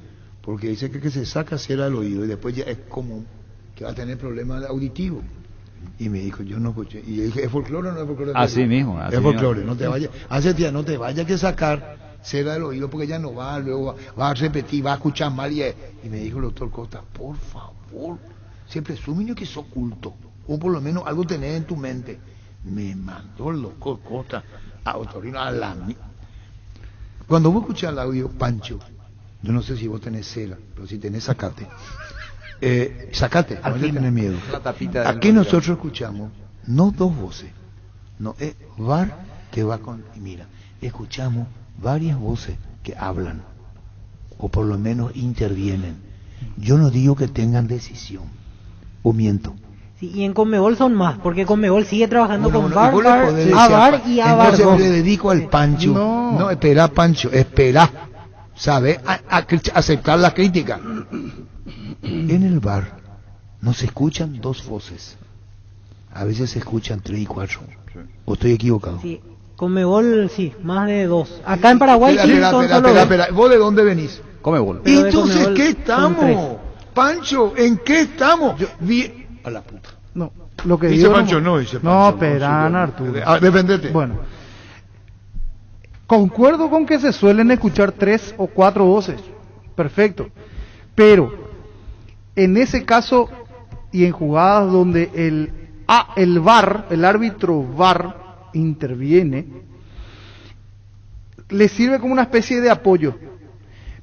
porque dice que se saca cera del oído y después ya es común que va a tener problemas auditivos. Y me dijo, yo no escuché. Y le dije, ¿es folclore o no es folclore? Así mismo. Es folclore, no te vayas. Hace día no te vayas que sacar cera del oído porque ya no va, luego va a repetir, va a escuchar mal. Y me dijo el doctor Costa, por favor, siempre presume que sos culto, o por lo menos algo tenés en tu mente. Me mandó el doctor Costa a Otorrino a la... Cuando vos escuchás el audio, Pancho, yo no sé si vos tenés cera, pero si tenés, sacate. Sacate, no hay que tener miedo. Aquí nosotros escuchamos, no dos voces, no, es VAR que va con... Y mira, escuchamos varias voces que hablan, o por lo menos intervienen. Yo no digo que tengan decisión, o miento. Sí, y en Conmebol son más, porque Conmebol sigue trabajando con VAR y a VAR. Entonces le dedico al Pancho. No, espera, Pancho, espera. ¿Sabe? Aceptar la crítica. En el VAR no se escuchan dos voces. A veces se escuchan 3 y 4. ¿O estoy equivocado? Sí, Conmebol sí, más de 2. Acá en Paraguay espera. ¿Vos de dónde venís? Conmebol. Entonces, ¿qué estamos? Pancho, ¿en qué estamos? A la puta. No, lo que dice digo Pancho no dice Pancho. No, espera, Arturo. Defendete. Bueno, concuerdo con que se suelen escuchar 3 o 4 voces. Perfecto. Pero en ese caso y en jugadas donde el VAR, el árbitro VAR interviene, le sirve como una especie de apoyo.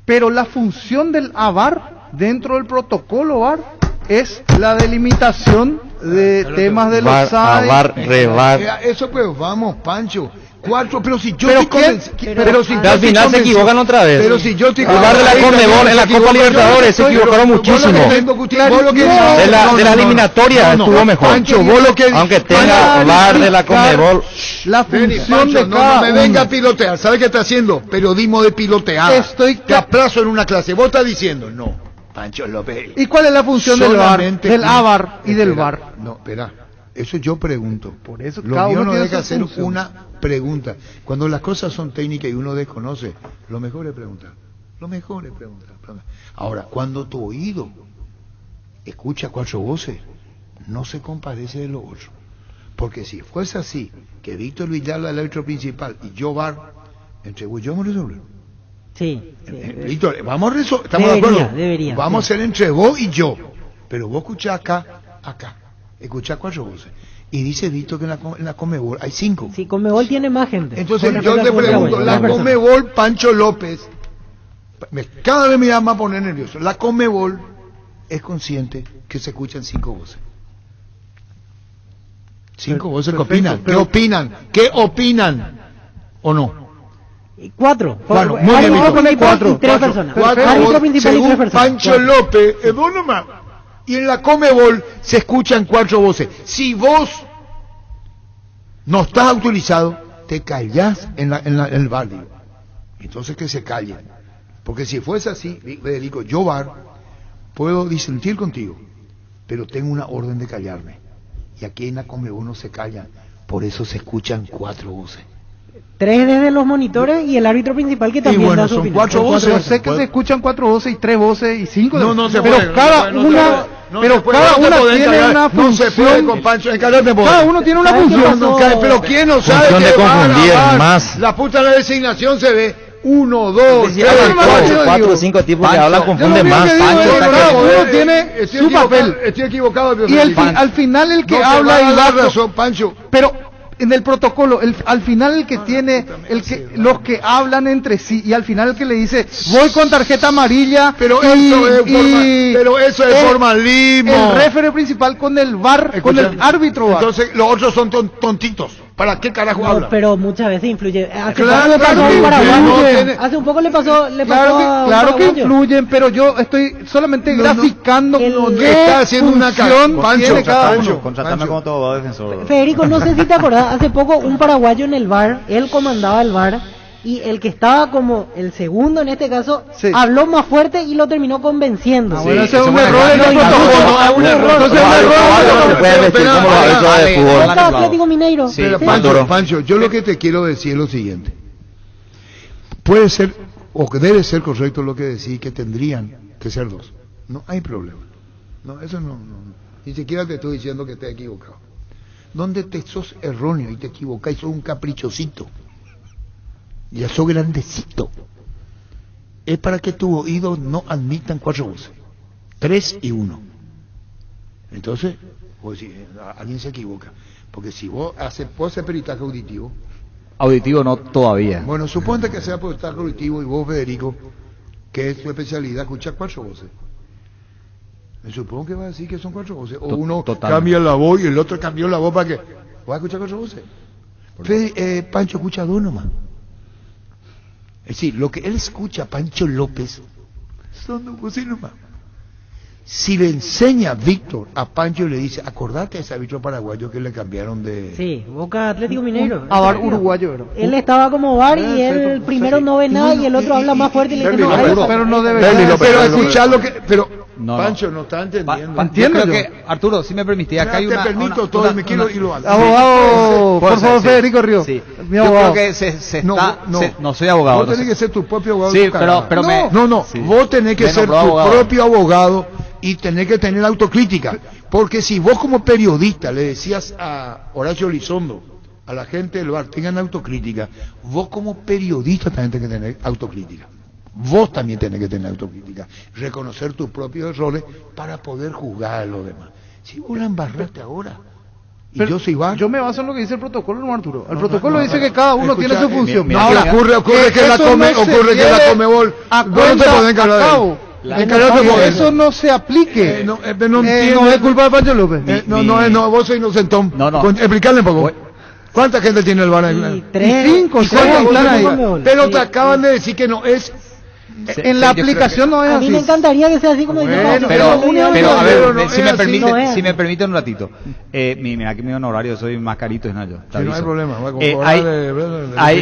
Pero la función del VAR dentro del protocolo VAR es la delimitación de temas de los Eso pues vamos, Pancho. 4, pero si yo al final se equivocan otra vez. Pero si yo estoy el VAR de la Conmebol en la Copa Libertadores se equivocaron muchísimo. De la eliminatoria estuvo mejor. Pancho, aunque tenga VAR de la Conmebol. La función de cada no me venga a pilotear. ¿Sabe qué está haciendo? Periodismo de pilotear. Te aplazo en una clase. Vos estás diciendo, no, Pancho López. ¿Y cuál es la función del VAR? Del AVAR y del VAR. No, espera. Eso yo pregunto. Por eso lo mío no deja hacer una pregunta. Cuando las cosas son técnicas y uno desconoce, lo mejor es preguntar. Ahora, cuando tu oído escucha 4 voces, no se compadece de lo otro. Porque si fuese así, que Víctor Villar, el árbitro principal, y yo VAR, entre vos y yo vamos a resolver. Sí. Víctor, vamos a resolver. ¿Estamos de acuerdo? Debería. Vamos a hacer entre vos y yo. Pero vos escuchás acá. Escuchar 4 voces. Y dice Víctor que en la Conmebol hay 5. Sí, Conmebol tiene más gente. Entonces yo te pregunto, la Conmebol, Pancho López, cada vez me llama a poner nervioso. La Conmebol es consciente que se escuchan 5 voces. 5 voces que opinan. ¿Qué opinan? ¿O no? 4. Bueno, muy bien, Víctor. 4 y 3 personas. 4 según Pancho López, y en la Conmebol se escuchan 4 voces. Si vos no estás autorizado, te callás en el VAR. Entonces que se callen. Porque si fuese así, Federico, yo VAR puedo disentir contigo, pero tengo una orden de callarme. Y aquí en la Conmebol no se callan. Por eso se escuchan 4 voces. 3 desde los monitores y el árbitro principal que también da su opinión. 4 voces. Yo sé que se escuchan 4 voces y 3 voces y 5. No se pero puede. Cada una tiene una función. No se puede, compadre. Cada uno tiene una función. Pero ¿quién no sabe que de confundir más? La puta de la designación se ve. 1, 2, 3, 4 o 5 tipos que hablan confunden más. Pancho uno tiene su papel. Estoy equivocado. Y al final el que habla y da razón, Pancho. Pero en el protocolo, al final el que tiene, los que hablan entre sí, y al final el que le dice, voy con tarjeta amarilla, pero eso es formalismo. El referee principal con el VAR, con el árbitro VAR. Entonces los otros son tontitos. ¿Para qué carajo hablan? Pero muchas veces influye. Hace un poco le pasó Claro que influyen, pero yo estoy solamente graficando que está haciendo una función tiene cada uno. Contratame como todo abogado defensor. Federico, no sé si te acordás, hace poco un paraguayo en el VAR, él comandaba el VAR, y el que estaba como el segundo en este caso, habló más fuerte y lo terminó convenciendo. Bueno, ese es un error en el protocolo. Un error. Atlético Mineiro. Pancho, yo lo que te quiero decir es lo siguiente. Puede ser, o que debe ser correcto lo que decís, que tendrían que ser 2. No hay problema. No, eso no. Ni siquiera te estoy diciendo que te has equivocado. Donde te sos erróneo y te equivocás, sos un caprichosito. Ya sos grandecito. Es para que tus oídos no admitan 4 voces. 3 y 1. Entonces, vos decís, alguien se equivoca. Porque si vos haces peritaje auditivo. Auditivo no todavía. Bueno, suponte que sea peritaje auditivo y vos, Federico, que es tu especialidad, escuchar 4 voces. Me supongo que va a decir que son 4 voces. O uno cambia la voz y el otro cambió la voz para que. ¿Vas a escuchar 4 voces? Pancho escucha 2 nomás. Es decir, lo que él escucha, Pancho López, son 2 voces nomás. Si le enseña Víctor a Pancho y le dice, acordate de ese árbitro paraguayo que le cambiaron de... Sí, Boca Atlético Mineiro. A VAR uruguayo, ¿verdad? Él estaba como VAR y él primero no ve nada y el otro habla más fuerte y le dice, pero no debe pero escuchar lo que... Pancho no está entendiendo. Entiendo que, Arturo, si me permitís, acá hay una... Te permito todo, me quiero ir lo antes. Abogado, por favor, Federico Río. Sí. Yo creo que no soy abogado. Vos tenés que ser tu propio abogado. Sí, pero vos tenés que ser tu propio abogado y tenés que tener autocrítica. Porque si vos como periodista le decías a Horacio Elizondo, a la gente del VAR, tengan autocrítica, vos como periodista también tenés que tener autocrítica. Vos también tenés que tener autocrítica, reconocer tus propios errores para poder juzgar a los demás. Si vos la embarraste ahora, y yo soy VAR... Yo me baso en lo que dice el protocolo, no, Arturo. El protocolo dice que cada uno tiene su función. Ahora, ocurre que la Comebol no te pueden encargar de él. Eso no se aplique. No es culpa de Pancho López. No, vos sos inocentón. Explicarle un poco. ¿Cuánta gente tiene el VAR ahí? 5, 6 están ahí. Pero te acaban de decir que no es... En la aplicación no es así. A mí me encantaría que sea así como pero a ver, si me permite un ratito. Mira que mi honorario soy más carito es yo. No hay problema.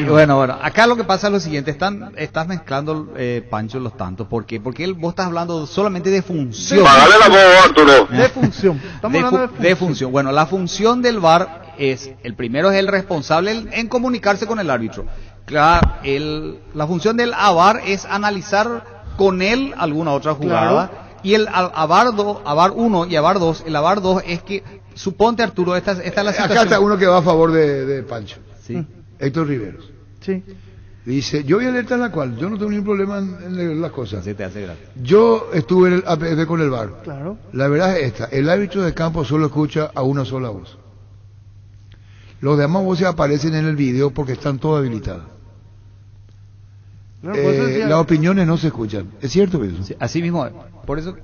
Bueno, acá lo que pasa es lo siguiente, estás mezclando, Pancho, los tantos. ¿Por qué? Porque vos estás hablando solamente de función. Pagale la voz, Arturo. De función. Estamos hablando de función. Bueno, la función del VAR es, el primero es el responsable en comunicarse con el árbitro. Claro, la función del AVAR es analizar con él alguna otra jugada. Claro. Y el AVAR 1 y AVAR 2, el AVAR 2 es que, suponte, Arturo, esta es la situación. Acá está uno que va a favor de Pancho. Sí. Héctor Riveros. Sí. Dice, yo voy a leerte en la cual, yo no tengo ningún problema en leer las cosas. Sí, te hace gracia. Yo estuve en el APF con el VAR. Claro. La verdad es esta, el árbitro de campo solo escucha a una sola voz. Los demás voces aparecen en el video porque están todas habilitadas. Las opiniones no se escuchan. ¿Es cierto eso? Sí, así mismo, por eso...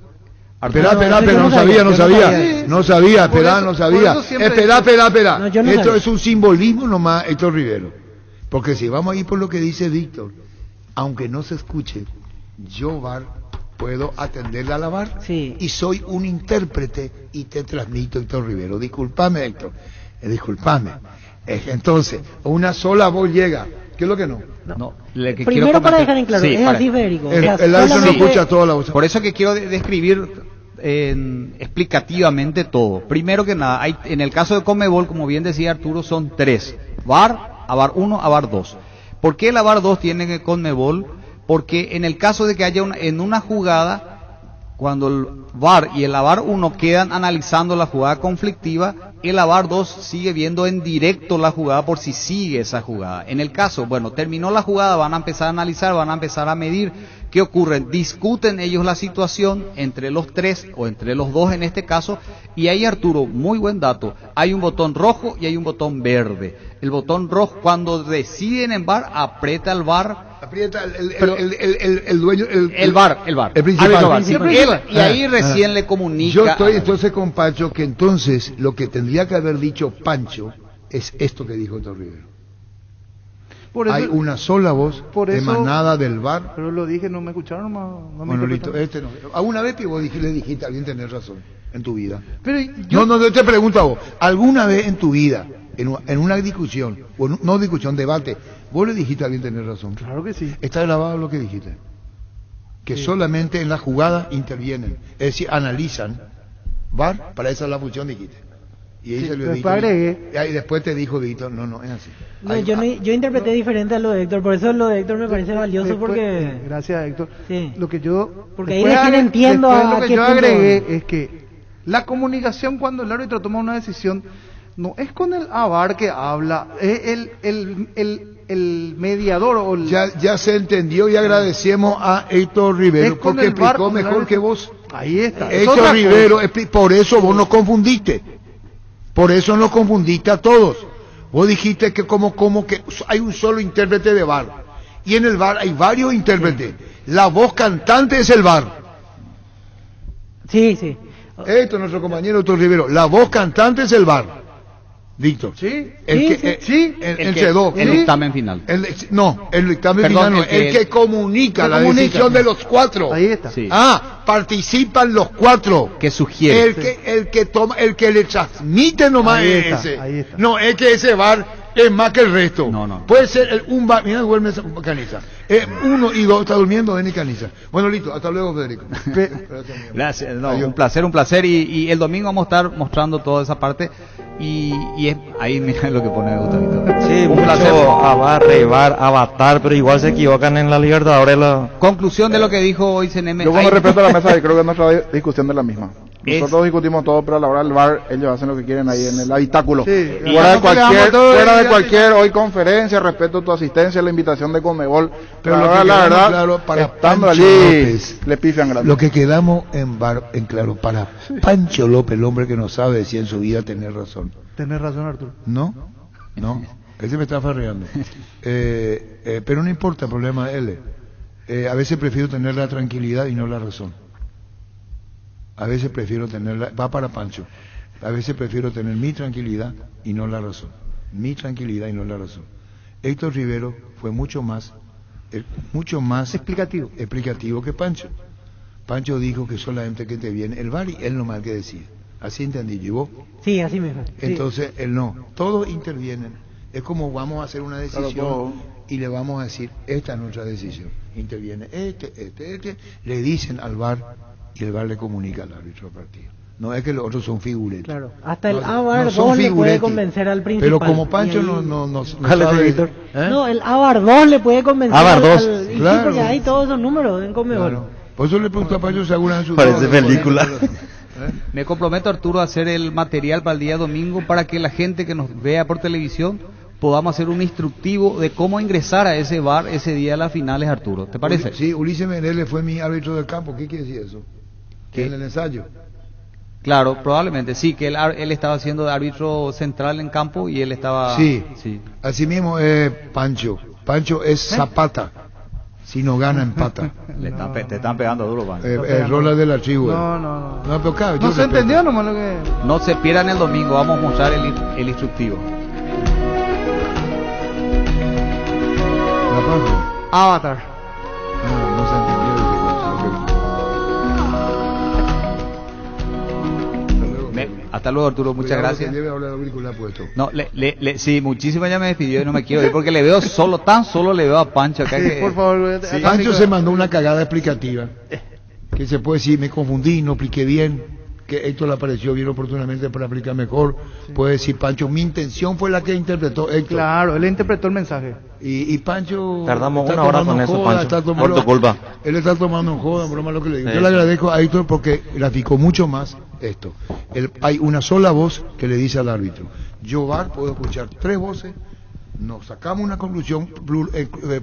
Espera, no sabía. Espera. Esto es un simbolismo nomás, Héctor Rivero. Porque si vamos a ir por lo que dice Víctor, aunque no se escuche, yo, VAR, puedo atenderle a la VAR. Sí. Y soy un intérprete y te transmito, Héctor Rivero. Disculpame, Héctor. Disculpame. Entonces, una sola voz llega. ¿Qué es lo que no? Primero, para dejar en claro, sí, es así, Federico. El árbitro no escucha toda la voz. Por eso que quiero describir explicativamente todo. Primero que nada, en el caso de Comebol, como bien decía Arturo, son 3. VAR, AVAR 1, AVAR 2. ¿Por qué el AVAR 2 tiene que Conmebol? Porque en el caso de que haya en una jugada Cuando el VAR y el VAR 1 quedan analizando la jugada conflictiva, el VAR 2 sigue viendo en directo la jugada por si sigue esa jugada. En el caso, bueno, terminó la jugada, van a empezar a analizar, van a empezar a medir qué ocurre. Discuten ellos la situación entre los tres o entre los dos en este caso, y ahí, Arturo, muy buen dato, hay un botón rojo y hay un botón verde. El botón rojo, cuando deciden en VAR, aprieta el VAR. Aprieta el dueño, el VAR, el principal. Y ahí recién le comunica. Yo estoy entonces con Pancho, que entonces lo que tendría que haber dicho Pancho es esto que dijo Héctor Rivero. Hay una sola voz emanada del VAR. Pero lo dije, no me escucharon, no me bueno, listo, no. ¿Alguna vez que vos le dijiste a alguien tener razón en tu vida? Pero yo te pregunto a vos, ¿alguna vez en tu vida, en una discusión, o no discusión, debate, vos le dijiste a alguien tener razón? Claro que sí. Está grabado lo que dijiste. Que solamente en la jugada intervienen, es decir, analizan. VAR, para esa es la función, dijiste. Y ahí se lo dijo. Y después te dijo Víctor, no, es así. No, yo interpreté diferente a lo de Héctor, por eso lo de Héctor me parece valioso porque... Gracias, Héctor. Sí. Lo que yo... Porque ahí recién entiendo lo que yo agregué es que la comunicación cuando el árbitro toma una decisión no es con el VAR que habla, es el mediador o el... Ya se entendió y agradecemos a Héctor Rivero porque explicó mejor que vos. Ahí está. Héctor Rivero, por eso vos nos confundiste. Por eso nos confundiste a todos. Vos dijiste que como que hay un solo intérprete de VAR. Y en el VAR hay varios intérpretes. La voz cantante es el VAR. Sí, sí. Esto es nuestro compañero Héctor Rivero. La voz cantante es el VAR. Víctor. Sí. El dictamen final. El dictamen final no, el que comunica la decisión de los cuatro. Ahí está. Sí. Participan los cuatro. Que sugiere. El que toma, el que le transmite nomás ahí es está, ese. ahí está. No, es que ese VAR es más que el resto. No. Puede ser un VAR. Mira, duerme esa Caniza. 1 y 2 está durmiendo, Denis Caniza. Bueno, listo, hasta luego, Federico. Gracias, un placer. Y el domingo vamos a estar mostrando toda esa parte. Y es, ahí mira lo que pone Gustavito. Sí, un placer. VAR, Avatar, pero igual se equivocan en la Libertadores. Conclusión de lo que dijo hoy CNM. Yo con respeto a la mesa, y creo que nuestra discusión es la misma. Nosotros discutimos todo, pero a la hora del VAR ellos hacen lo que quieren ahí en el habitáculo. Sí, fuera de cualquier hoy conferencia, respeto tu asistencia, la invitación de Conmebol. Pero la verdad, claro, para estando Pancho allí, López, le pifian grande. Lo que quedamos en claro, para Pancho López, el hombre que no sabe decir en su vida tener razón. Tenés razón, Arturo. No, ese me está farreando. Pero no importa el problema de él. A veces prefiero tener la tranquilidad y no la razón. A veces prefiero tenerla, va para Pancho. A veces prefiero tener mi tranquilidad y no la razón. Mi tranquilidad y no la razón. Héctor Rivero fue mucho más explicativo que Pancho. Pancho dijo que solamente que te viene el VAR y él nomás que decía. Así entendí yo. ¿Y vos? Sí, así mismo. Entonces él no. Todos intervienen. Es como vamos a hacer una decisión y le vamos a decir, esta es nuestra decisión. Interviene le dicen al VAR y el VAR le comunica al árbitro del partido. No es que los otros son figuretes. Claro, hasta el VAR 2 le puede convencer al principal. Pero como Pancho no sabe, No, el VAR 2 le puede convencer VAR 2. Claro. Sí, porque hay todos esos números en Conmebol. Claro. Por eso le pregunto a Pancho si alguna vez parece película. Me comprometo, Arturo, a hacer el material para el día domingo para que la gente que nos vea por televisión podamos hacer un instructivo de cómo ingresar a ese VAR ese día de las finales, Arturo. ¿Te parece? Sí, Ulises Meneles fue mi árbitro del campo. ¿Qué quiere decir eso? ¿Que en el ensayo? Claro, probablemente, sí, que él estaba haciendo de árbitro central en campo y él estaba... Sí. Así mismo es Pancho. Pancho es Zapata. Si no gana, empata. Te están pegando duro, Pancho. Rola del archivo. No. Pero claro, no se entendió nomás lo que... No se pierdan el domingo, vamos a mostrar el instructivo. Avatar. No se entendió. Hasta luego, Arturo, muchas gracias. No, sí, muchísimas ya me despidió y no me quiero ir porque le veo tan solo le veo a Pancho acá. Por favor. Sí. Pancho se mandó una cagada explicativa. Que se puede decir, me confundí, no expliqué bien. que Héctor le apareció bien oportunamente para aplicar mejor. Puede decir Pancho, mi intención fue la que interpretó Héctor. Claro, él interpretó el mensaje. Y Pancho... Tardamos una hora con eso, Pancho. Por tu culpa. Él está tomando en joda, broma lo que le digo. Yo le agradezco a Héctor porque graficó mucho más esto. Hay una sola voz que le dice al árbitro. Yo, VAR, puedo escuchar 3 voces, nos sacamos una conclusión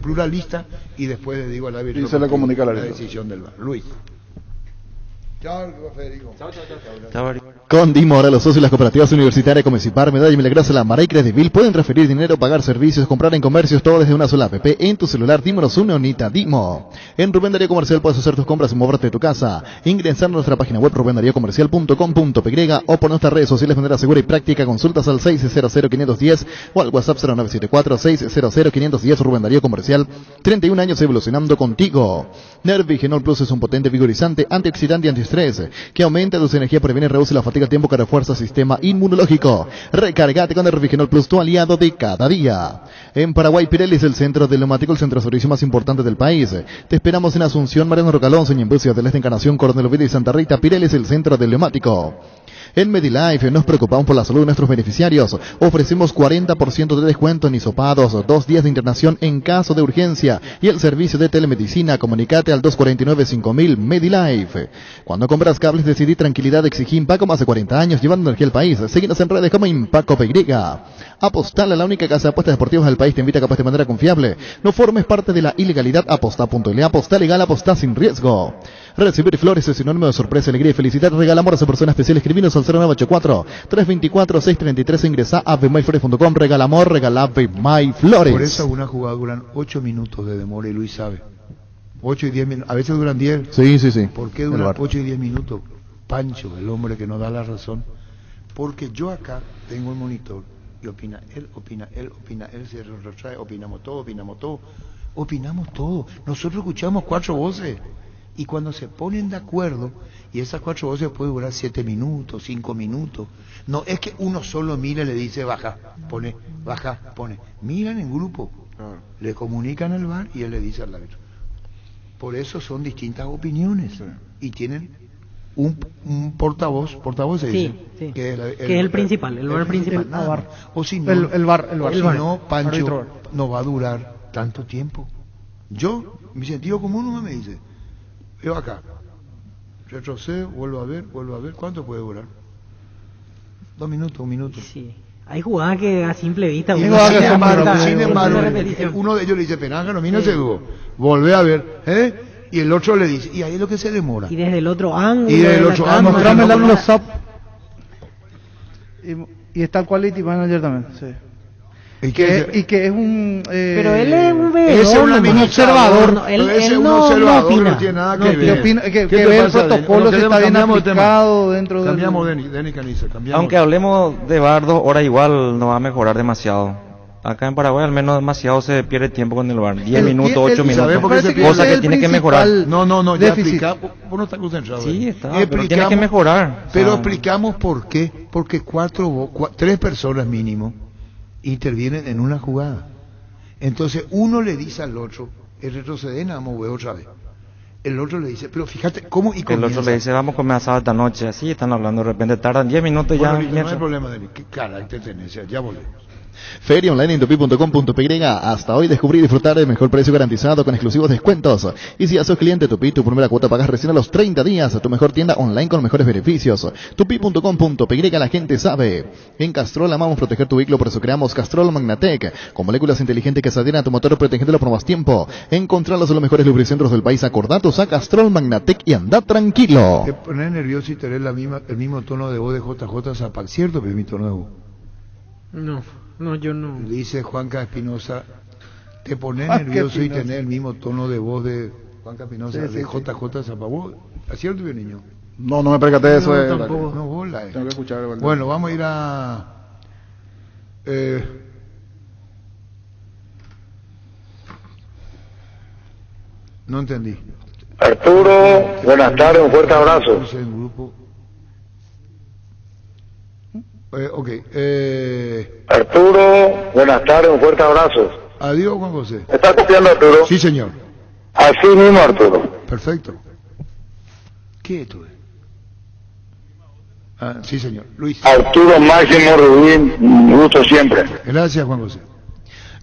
pluralista y después le digo al árbitro... Y se le comunica al árbitro. La decisión del VAR. Luis. Chao, Federico. Chao. Con Dimo, ahora los socios de las cooperativas universitarias como Cipar, Medalla y Milagrosa, La Mara y Credivil pueden transferir dinero, pagar servicios, comprar en comercios, todo desde una sola app. En tu celular, Dimo nos une, unita Dimo. En Rubén Darío Comercial puedes hacer tus compras y moverte de tu casa. Ingresar a nuestra página web rubendariocomercial.com.py o por nuestras redes sociales de manera segura y práctica. Consultas al 600-510 o al WhatsApp 0974-600-510. Rubén Darío Comercial, 31 años evolucionando contigo. Nervigenol Plus es un potente vigorizante, antioxidante y antiestrés que aumenta tus energías, previene y reduce la fatiga a tiempo, que refuerza el sistema inmunológico. Recargate con Nervigenol Plus, tu aliado de cada día. En Paraguay, Pirelli es el centro del neumático, el centro de servicio más importante del país. Te esperamos en Asunción, Mariano Rocalonso, Ñemby, Ciudad del Este, Encarnación, Coronel Oviedo y Santa Rita. Pirelli es el centro del neumático. En Medilife nos preocupamos por la salud de nuestros beneficiarios. Ofrecemos 40% de descuento en hisopados, 2 días de internación en caso de urgencia y el servicio de telemedicina. Comunicate al 249-5000 Medilife. Cuando compras cables, decidí tranquilidad, exigí Impaco, más de 40 años llevando energía al país. Síguenos en redes como Impaco PY. Apostale, la única casa de apuestas deportivas del país, te invita a que apuestes de manera confiable. No formes parte de la ilegalidad. Aposta.le. Aposta legal, aposta sin riesgo. Recibir flores es sinónimo de sorpresa, alegría y felicidad. Regalamos a persona especial. Escribinos al 0984-324-633. Ingresa a bemyflores.com. Regala amor, regala Bemyflores. Por eso una jugada duran 8 minutos de demora y Luis sabe. 8 y 10 minutos. A veces duran 10. Sí. ¿Por qué duran 8 y 10 minutos? Pancho, el hombre que no da la razón. Porque yo acá tengo el monitor y opina él, se retrotrae, opinamos todo. Nosotros escuchamos 4 voces. Y cuando se ponen de acuerdo, y esas 4 voces pueden durar 7 minutos, 5 minutos. No es que uno solo mire y le dice baja, pone. Miran en grupo, le comunican al VAR y él le dice al árbitro. Por eso son distintas opiniones. Y tienen un portavoz se dice. Sí. Que es el principal, el VAR principal. O si no, el VAR. Si no, Pancho, no va a durar tanto tiempo. Mi sentido común no me dice. Veo acá, retrocedo, vuelvo a ver, ¿cuánto puede durar? 2 minutos, 1 minuto. Sí. Hay jugadas que a simple vista... Sin embargo, uno de ellos le dice, Penanga, no mira ese dúo, volvé a ver, y el otro le dice, y ahí es lo que se demora. Y desde el otro ángulo... Mostrame el ángulo SAP. Y está el Quality Manager también, sí. Y que es un... pero él es un un observador. Él no opina. No tiene nada que ver. Que ve el protocolo, si está bien aplicado dentro de... Cambiamos, Denis Caniza, cambiamos. Aunque hablemos de VAR 2 horas, igual no va a mejorar demasiado. Acá en Paraguay al menos demasiado se pierde tiempo con el VAR. 10 minutos, 8 minutos. Cosa que tiene que mejorar. No, ya explicamos. Vos no estás concentrado. Sí, está, pero tiene que mejorar. Pero explicamos por qué. Porque 3 personas mínimo intervienen en una jugada. Entonces uno le dice al otro, el retroceder, vamos a ver otra vez. El otro le dice, pero fíjate cómo y comienza. El otro le dice, vamos a comer asado esta noche. Así están hablando, de repente tardan 10 minutos ya. No hay problema, Denis. ¿Qué carácter tenés? Ya volvemos. Feria online en tupi.com.py. Hasta hoy descubrí y disfrutar del mejor precio garantizado con exclusivos descuentos. Y si ya sos cliente Tupi, tu primera cuota pagas recién a los 30 días. Tu mejor tienda online con mejores beneficios. Tupi.com.py, la gente sabe. En Castrol amamos proteger tu vehículo, por eso creamos Castrol Magnatec, con moléculas inteligentes que se adhieren a tu motor, protegiéndolo por más tiempo. Encontrarlos en los mejores lubricentros del país. Acordatos a Castrol Magnatec y anda tranquilo. Te pones nervioso y tenés el mismo tono de voz de JJ Zapac, ¿cierto? Que es mi tono de voz. No, yo no. Dice Juanca Espinosa, te pones nervioso y tenés el mismo tono de voz de Juanca Espinosa, de JJ Zapac. ¿Acierto, mi niño? No me percaté de eso. Tampoco. No, vos la tengo que escuchar. Bueno, vamos a ir a... no entendí. Arturo, buenas tardes, un fuerte abrazo. Arturo, buenas tardes, un fuerte abrazo. Adiós, Juan José. ¿Me está copiando, Arturo? Sí, señor. Así mismo, Arturo. Perfecto. ¿Qué es esto? Sí, señor. Luis. Arturo Máximo Rubín, un gusto siempre. Gracias, Juan José.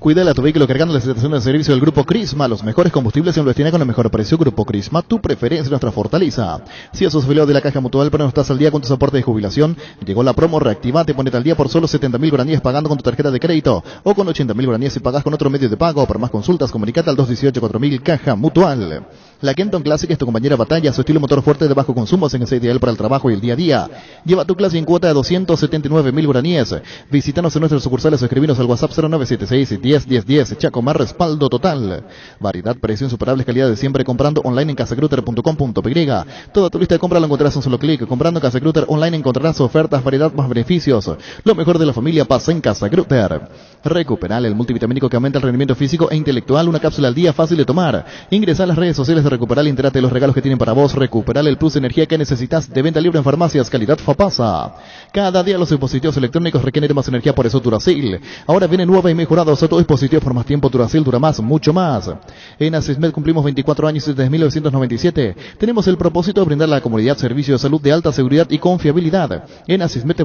Cuida tu vehículo cargando la estación de servicio del Grupo Crisma. Los mejores combustibles en Palestina con el mejor precio. Grupo Crisma, tu preferencia, nuestra fortaleza. Si sos afiliado de la Caja Mutual, pero no estás al día con tus aportes de jubilación, llegó la promo Reactivate. Ponete al día por solo 70.000 guaraníes pagando con tu tarjeta de crédito o con 80.000 guaraníes si pagas con otro medio de pago. Para más consultas, comunicate al 218-4000 Caja Mutual. La Kenton Classic es tu compañera batalla, su estilo motor fuerte de bajo consumo es ideal para el trabajo y el día a día. Lleva tu clase en cuota de 279.000 guaraníes. Visítanos en nuestras sucursales o escribinos al WhatsApp 0976 101010. Chaco, más respaldo total. Variedad, precio, insuperables, calidad de siempre. Comprando online en casagruter.com.py. Toda tu lista de compra la encontrarás en un solo clic. Comprando Casa Gruter online encontrarás ofertas, variedad, más beneficios. Lo mejor de la familia pasa en Casa Gruter. Recuperal, el multivitamínico que aumenta el rendimiento físico e intelectual. Una cápsula al día, fácil de tomar. Ingresa a las redes sociales de Recuperal, entérate de los regalos que tienen para vos. Recuperal, el plus de energía que necesitas, de venta libre en farmacias, calidad Fapasa. Cada día los dispositivos electrónicos requieren más energía, por eso Duracell. Ahora viene nueva y mejorada, todo dispositivo por más tiempo. Duracell dura más, mucho más. En Asismed cumplimos 24 años desde 1997. Tenemos el propósito de brindar a la comunidad servicio de salud de alta seguridad y confiabilidad. En Asismed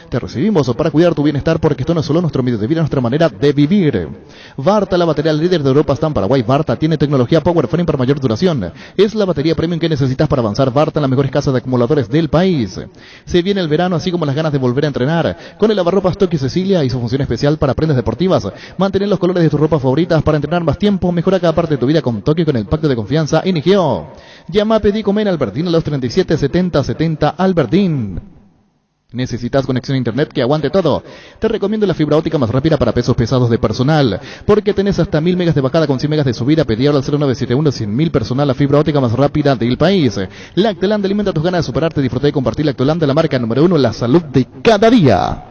te recibimos para cuidar tu bienestar, porque esto no es solo nuestro medio de vida, nuestra manera de vivir. Varta, la batería líder de Europa, está en Paraguay. Varta tiene tecnología Power Frame para mayor duración. Es la batería premium que necesitas para avanzar. Varta, en las mejores casas de acumuladores del país. Se viene el verano, así como las ganas de volver a entrenar. Con el lavarropas Toki Cecilia y su función especial para prendas deportivas. Mantener los colores de tus ropas favoritas para entrenar más tiempo. Mejora cada parte de tu vida con Toki, con el pacto de confianza NGO. Llama a Pedí Comer Albertín a los 37 70 70 Albertín. ¿Necesitas conexión a internet que aguante todo? Te recomiendo la fibra óptica más rápida para pesos pesados de personal, porque tenés hasta 1000 megas de bajada con 100 megas de subida. Pedí ahora al 0971 100.000 personal, la fibra óptica más rápida del país. Lactaland alimenta tus ganas de superarte, disfrutar y compartir. Lactaland, la marca número 1, la salud de cada día.